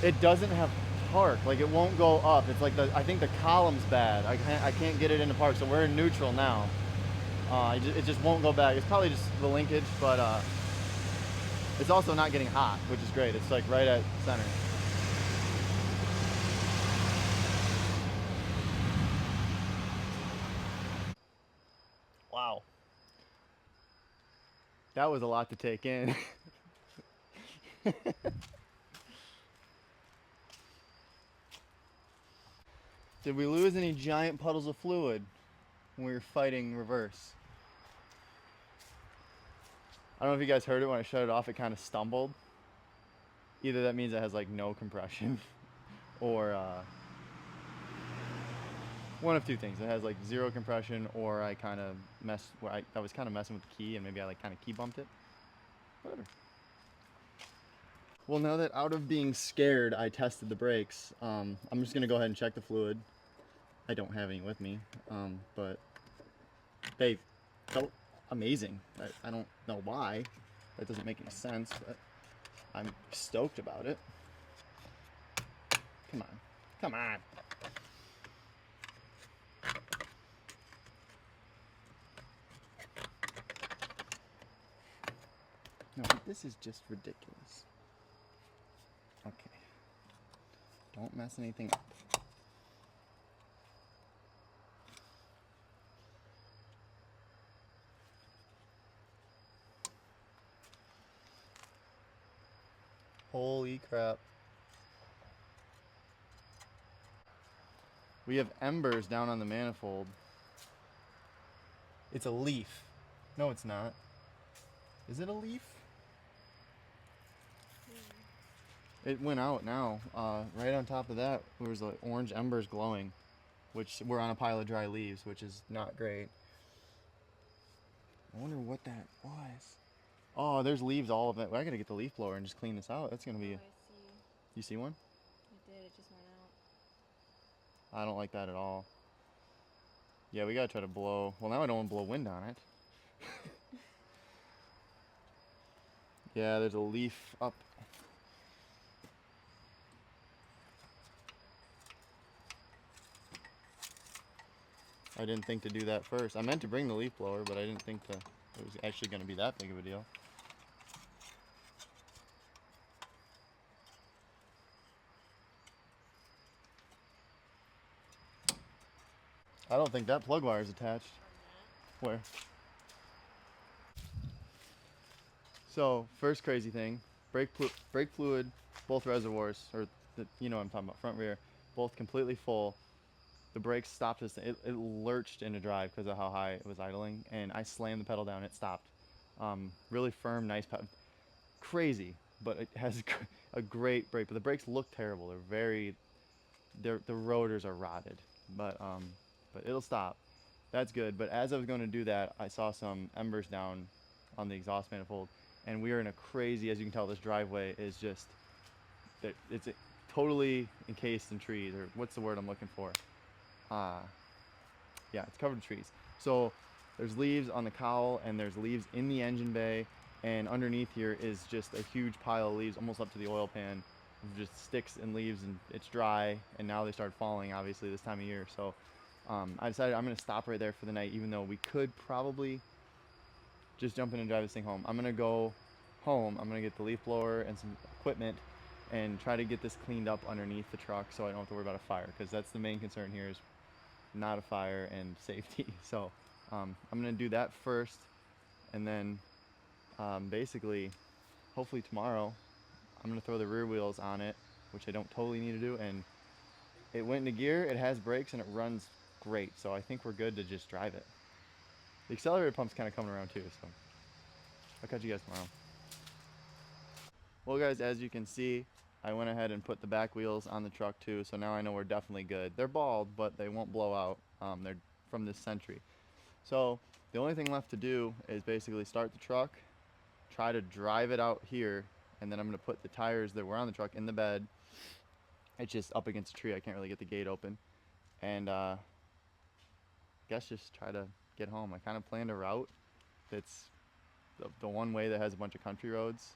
Speaker 1: It doesn't have park, like it won't go up. It's like I think the column's bad. I can't get it into park, so we're in neutral now. It just won't go back. It's probably just the linkage, but it's also not getting hot, which is great. It's like right at center. Wow. That was a lot to take in. Did we lose any giant puddles of fluid when we were fighting reverse? I don't know if you guys heard it when I shut it off, it kind of stumbled. Either that means it has like no compression or one of two things. It has like zero compression, or I kind of I was kind of messing with the key and maybe I like kind of key bumped it. Whatever. Well, now that out of being scared, I tested the brakes, I'm just going to go ahead and check the fluid. I don't have any with me, but they felt amazing. I don't know why. That doesn't make any sense, but I'm stoked about it. Come on. Come on. No, this is just ridiculous. Okay. Don't mess anything up. Holy crap. We have embers down on the manifold. It's a leaf. No, it's not. Is it a leaf? It went out now. Right on top of that, there was like orange embers glowing, which we're on a pile of dry leaves, which is not great. I wonder what that was. Oh, there's leaves all of it. Well, I gotta get the leaf blower and just clean this out. That's gonna be.
Speaker 2: Oh, I see.
Speaker 1: You see one?
Speaker 2: It did. It just went out.
Speaker 1: I don't like that at all. Yeah, we gotta try to blow. Well, now I don't want to blow wind on it. Yeah, there's a leaf up. I didn't think to do that first. I meant to bring the leaf blower, but I didn't think it was actually going to be that big of a deal. I don't think that plug wire is attached. Where? So, first crazy thing, brake fluid, both reservoirs, or you know what I'm talking about, front rear, both completely full. The brakes stopped this. It lurched into drive because of how high it was idling, and I slammed the pedal down. It stopped. Really firm, nice pedal. Crazy, but it has a great brake. But the brakes look terrible. The rotors are rotted, but it'll stop. That's good. But as I was going to do that, I saw some embers down on the exhaust manifold, and we are in a crazy. As you can tell, this driveway is just it's totally encased in trees, or what's the word I'm looking for? Yeah, it's covered in trees. So there's leaves on the cowl, and there's leaves in the engine bay, and underneath here is just a huge pile of leaves, almost up to the oil pan, just sticks and leaves, and it's dry, and now they start falling, obviously, this time of year. So I decided I'm going to stop right there for the night, even though we could probably just jump in and drive this thing home. I'm going to go home. I'm going to get the leaf blower and some equipment and try to get this cleaned up underneath the truck so I don't have to worry about a fire, because that's the main concern here, is not a fire and safety. So I'm going to do that first, and then basically, hopefully tomorrow, I'm going to throw the rear wheels on it, which I don't totally need to do, and it went into gear, it has brakes, and it runs great, so I think we're good to just drive it. The accelerator pump's kind of coming around too, so I'll catch you guys tomorrow. Well guys, as you can see, I went ahead and put the back wheels on the truck too, so now I know we're definitely good. They're bald, but they won't blow out. They're from this Century. So the only thing left to do is basically start the truck, try to drive it out here, and then I'm going to put the tires that were on the truck in the bed. It's just up against a tree. I can't really get the gate open. And I guess just try to get home. I kind of planned a route that's the one way that has a bunch of country roads.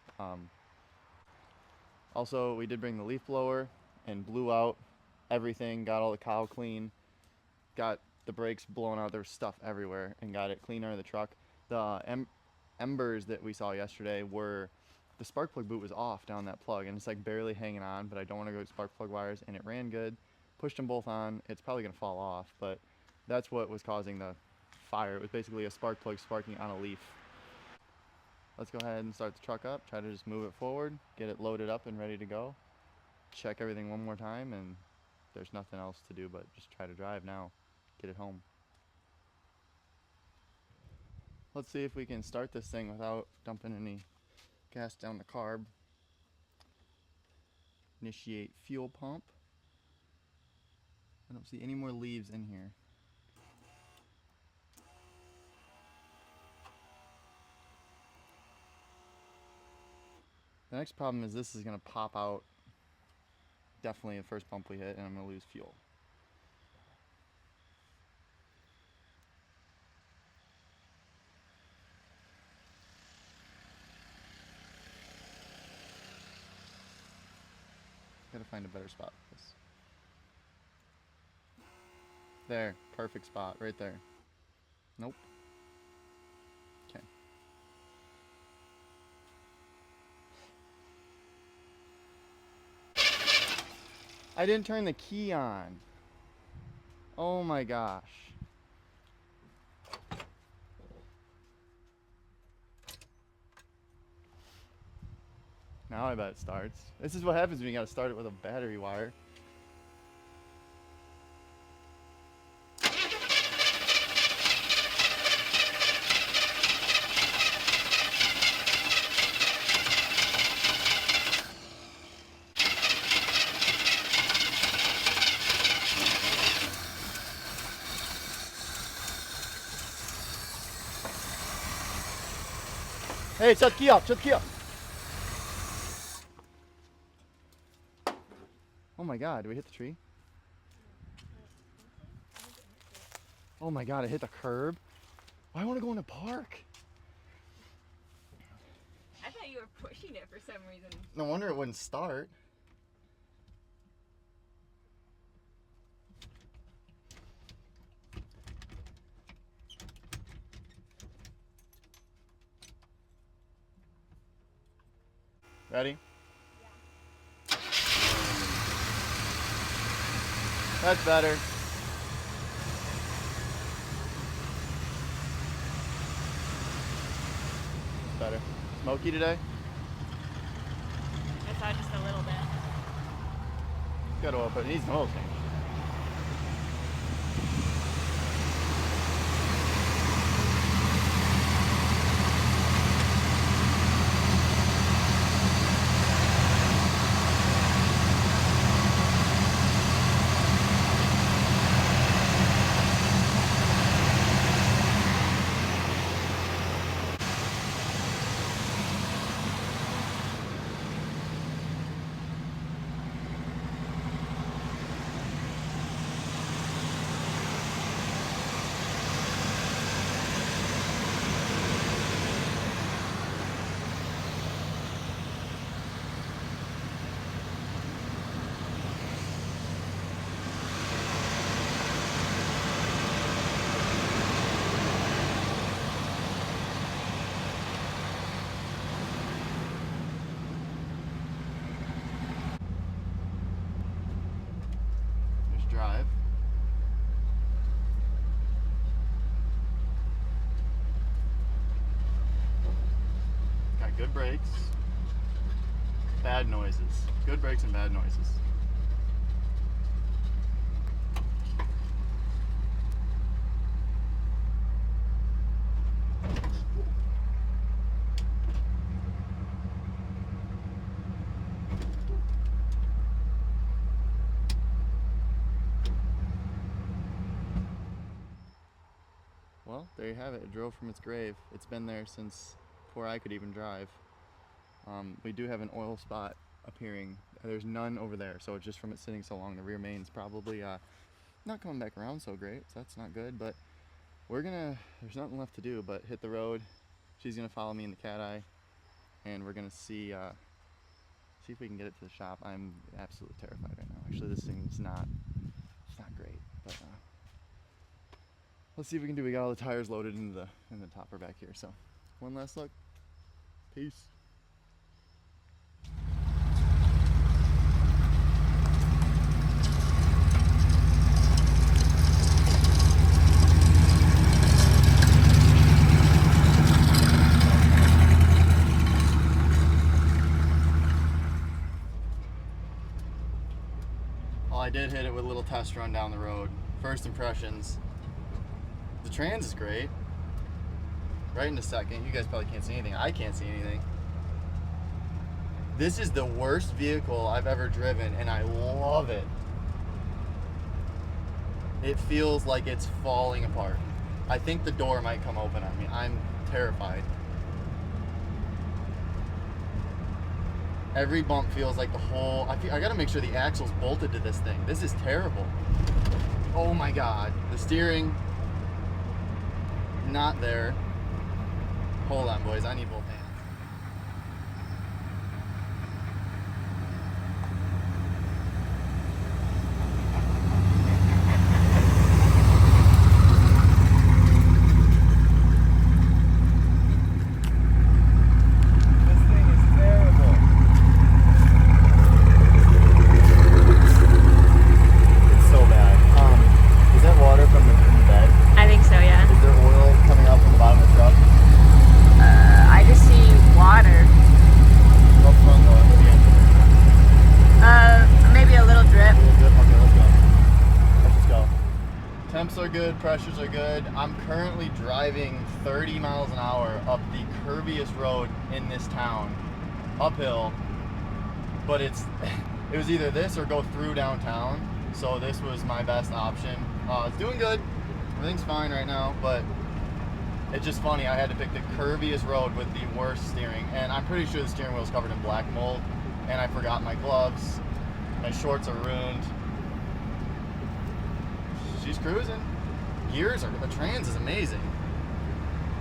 Speaker 1: Also, we did bring the leaf blower and blew out everything, got all the cowl clean, got the brakes blown out. There was stuff everywhere, and got it clean under the truck. The embers that we saw yesterday were, the spark plug boot was off down that plug, and it's like barely hanging on, but I don't want to go to spark plug wires, and it ran good. Pushed them both on. It's probably going to fall off, but that's what was causing the fire. It was basically a spark plug sparking on a leaf. Let's go ahead and start the truck up, try to just move it forward, get it loaded up and ready to go. Check everything one more time, and there's nothing else to do but just try to drive now, get it home. let's see if we can start this thing without dumping any gas down the carb. Initiate fuel pump. I don't see any more leaves in here. The next problem is this is going to pop out definitely the first pump we hit, and I'm going to lose fuel. Gotta find a better spot for this. There, perfect spot, right there. Nope. Okay. I didn't turn the key on. Oh my gosh. Now I bet it starts. This is what happens when you gotta start it with a battery wire. Hey, shut the key off, shut the key off. Oh my god, did we hit the tree? Oh my god, it hit the curb. Why want to go in a park?
Speaker 2: I thought you were pushing it for some reason.
Speaker 1: No wonder it wouldn't start. Ready? Yeah. That's better. That's better. Smoky today?
Speaker 2: I saw just a little bit.
Speaker 1: Got oil, but it needs an oil change. Drive. Got good brakes, bad noises. Good brakes and bad noises. Well, there you have it. It drove from its grave. It's been there since before I could even drive. We do have an oil spot appearing. There's none over there, so it's just from it sitting so long. The rear main's probably not coming back around so great, so that's not good. But there's nothing left to do but hit the road. She's gonna follow me in the cat eye, and we're gonna see if we can get it to the shop. I'm absolutely terrified right now. Actually, this thing's not great, but let's see what we can do. We got all the tires loaded in the topper back here. So one last look. Peace. Well, I did hit it with a little test run down the road. First impressions. The trans is great. right in a second. You guys probably can't see anything. I can't see anything. This is the worst vehicle I've ever driven, and I love it. It feels like it's falling apart. I think the door might come open on me. I'm terrified. Every bump feels like the whole... I gotta make sure the axle's bolted to this thing. This is terrible. Oh my God. The steering, not there. Hold on, boys. I need both hands. Temps are good, pressures are good. I'm currently driving 30 miles an hour up the curviest road in this town, uphill, but it was either this or go through downtown, so this was my best option. It's doing good, everything's fine right now, but it's just funny, I had to pick the curviest road with the worst steering, and I'm pretty sure the steering wheel is covered in black mold, and I forgot my gloves, my shorts are ruined. She's cruising. Gears are, the trans is amazing.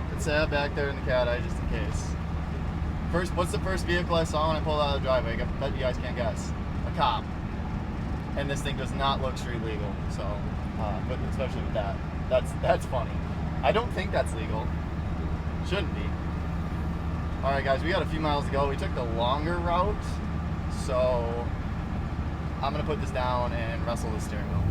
Speaker 1: Could sat back there in the cat eye just in case. What's the first vehicle I saw when I pulled out of the driveway? I bet you guys can't guess. A cop. And this thing does not look street legal. So, but especially with that, that's funny. I don't think that's legal. Shouldn't be. All right, guys, we got a few miles to go. We took the longer route, so I'm gonna put this down and wrestle the steering wheel.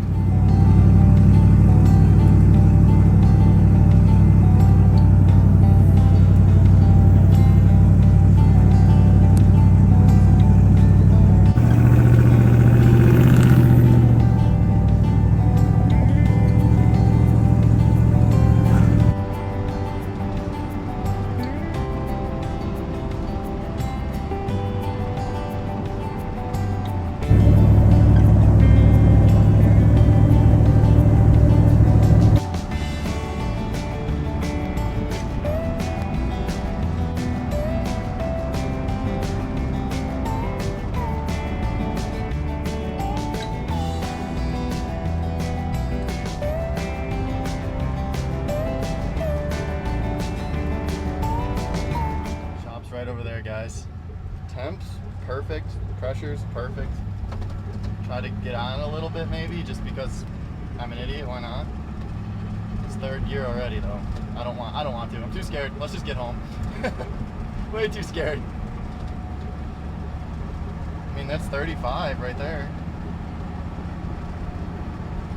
Speaker 1: Right over there, guys. Temps, perfect. Pressure's perfect. Try to get on a little bit maybe, just because I'm an idiot, why not? It's third gear already though. I don't want to. I'm too scared. Let's just get home. Way too scared. I mean, that's 35 right there.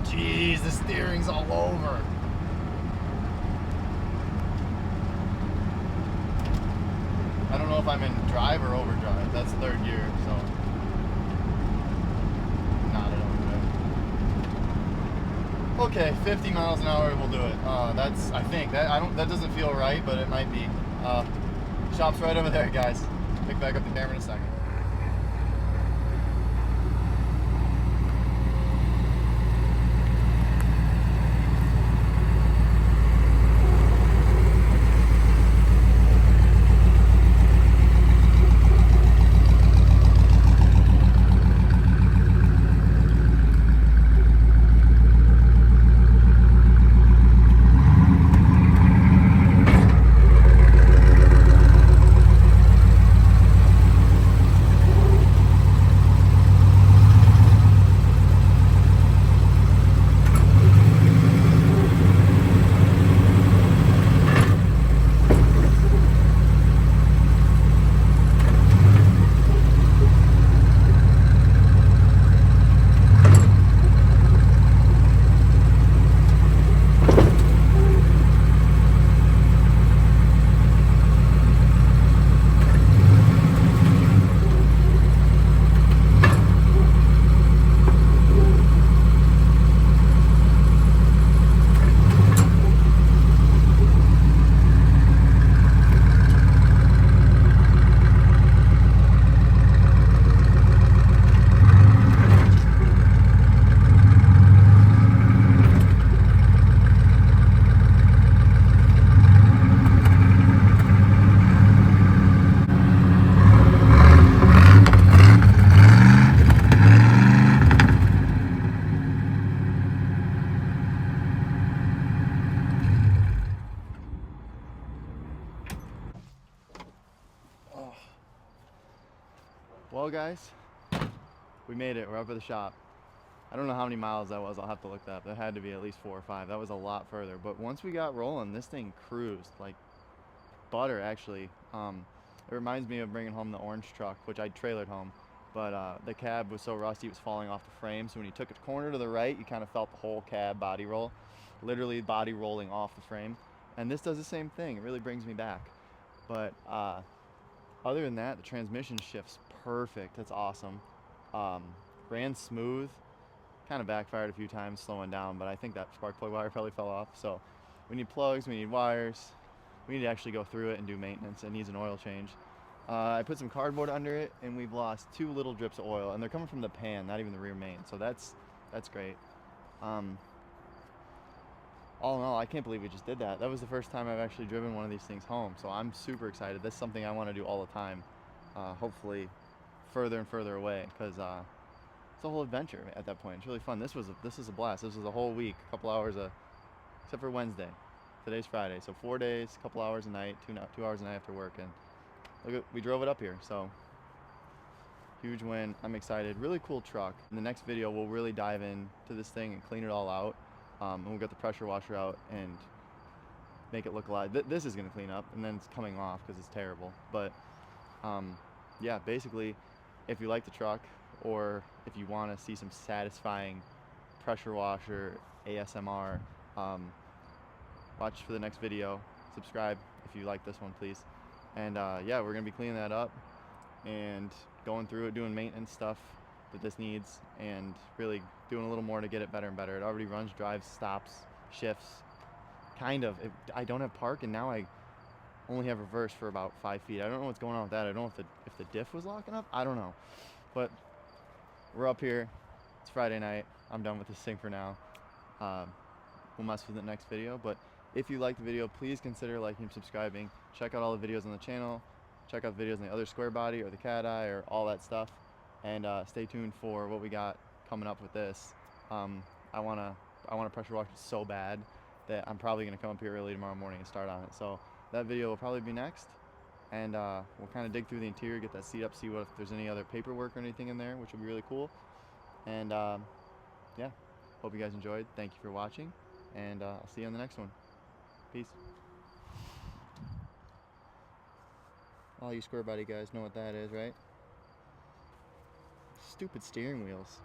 Speaker 1: Jeez, the steering's all over. I don't know if I'm in drive or overdrive. That's third gear, so not in overdrive. Okay, 50 miles an hour will do it. That's, I think that doesn't feel right, but it might be. Shop's right over there, guys. Pick back up the camera in a second. Well, guys, we made it. We're up at the shop. I don't know how many miles that was. I'll have to look that up. That had to be at least 4 or 5. That was a lot further. But once we got rolling, this thing cruised like butter, actually. It reminds me of bringing home the orange truck, which I trailered home. But the cab was so rusty, it was falling off the frame. So when you took a corner to the right, you kind of felt the whole cab body roll, literally body rolling off the frame. And this does the same thing. It really brings me back. But other than that, the transmission shifts perfect. That's awesome. Ran smooth. Kind of backfired a few times slowing down, but I think that spark plug wire probably fell off. So we need plugs, we need wires. We need to actually go through it and do maintenance. It needs an oil change. I put some cardboard under it, and we've lost 2 little drips of oil, and they're coming from the pan, not even the rear main. So that's great. All in all, I can't believe we just did that. That was the first time I've actually driven one of these things home, so I'm super excited. This is something I want to do all the time. Hopefully, further and further away, because it's a whole adventure at that point. It's really fun. This was a blast. This was a whole week, a couple hours, except for Wednesday. Today's Friday, so 4 days, a couple hours a night, 2 hours a night after work, and look, we drove it up here. So huge win. I'm excited. Really cool truck. In the next video, we'll really dive into this thing and clean it all out. And we'll get the pressure washer out and make it look alive. This is gonna clean up, and then it's coming off because it's terrible. But yeah, basically, if you like the truck, or if you want to see some satisfying pressure washer ASMR, watch for the next video. Subscribe if you like this one, please. And yeah, we're gonna be cleaning that up and going through it, doing maintenance stuff that this needs, and really doing a little more to get it better and better. It already runs, drives, stops, shifts, kind of. I don't have park, and now I only have reverse for about 5 feet. I don't know what's going on with that. I don't know if the diff was locking up. I don't know, but we're up here. It's Friday night. I'm done with this thing for now. We'll mess with it next video, but if you like the video, please consider liking and subscribing. Check out all the videos on the channel. Check out the videos on the other square body or the cat eye or all that stuff. And stay tuned for what we got coming up with this. I wanna pressure wash it so bad that I'm probably gonna come up here early tomorrow morning and start on it. So that video will probably be next. And we'll kind of dig through the interior, get that seat up, see if there's any other paperwork or anything in there, which will be really cool. And yeah, hope you guys enjoyed. Thank you for watching, and I'll see you on the next one. Peace. All you square body guys know what that is, right? Stupid steering wheels.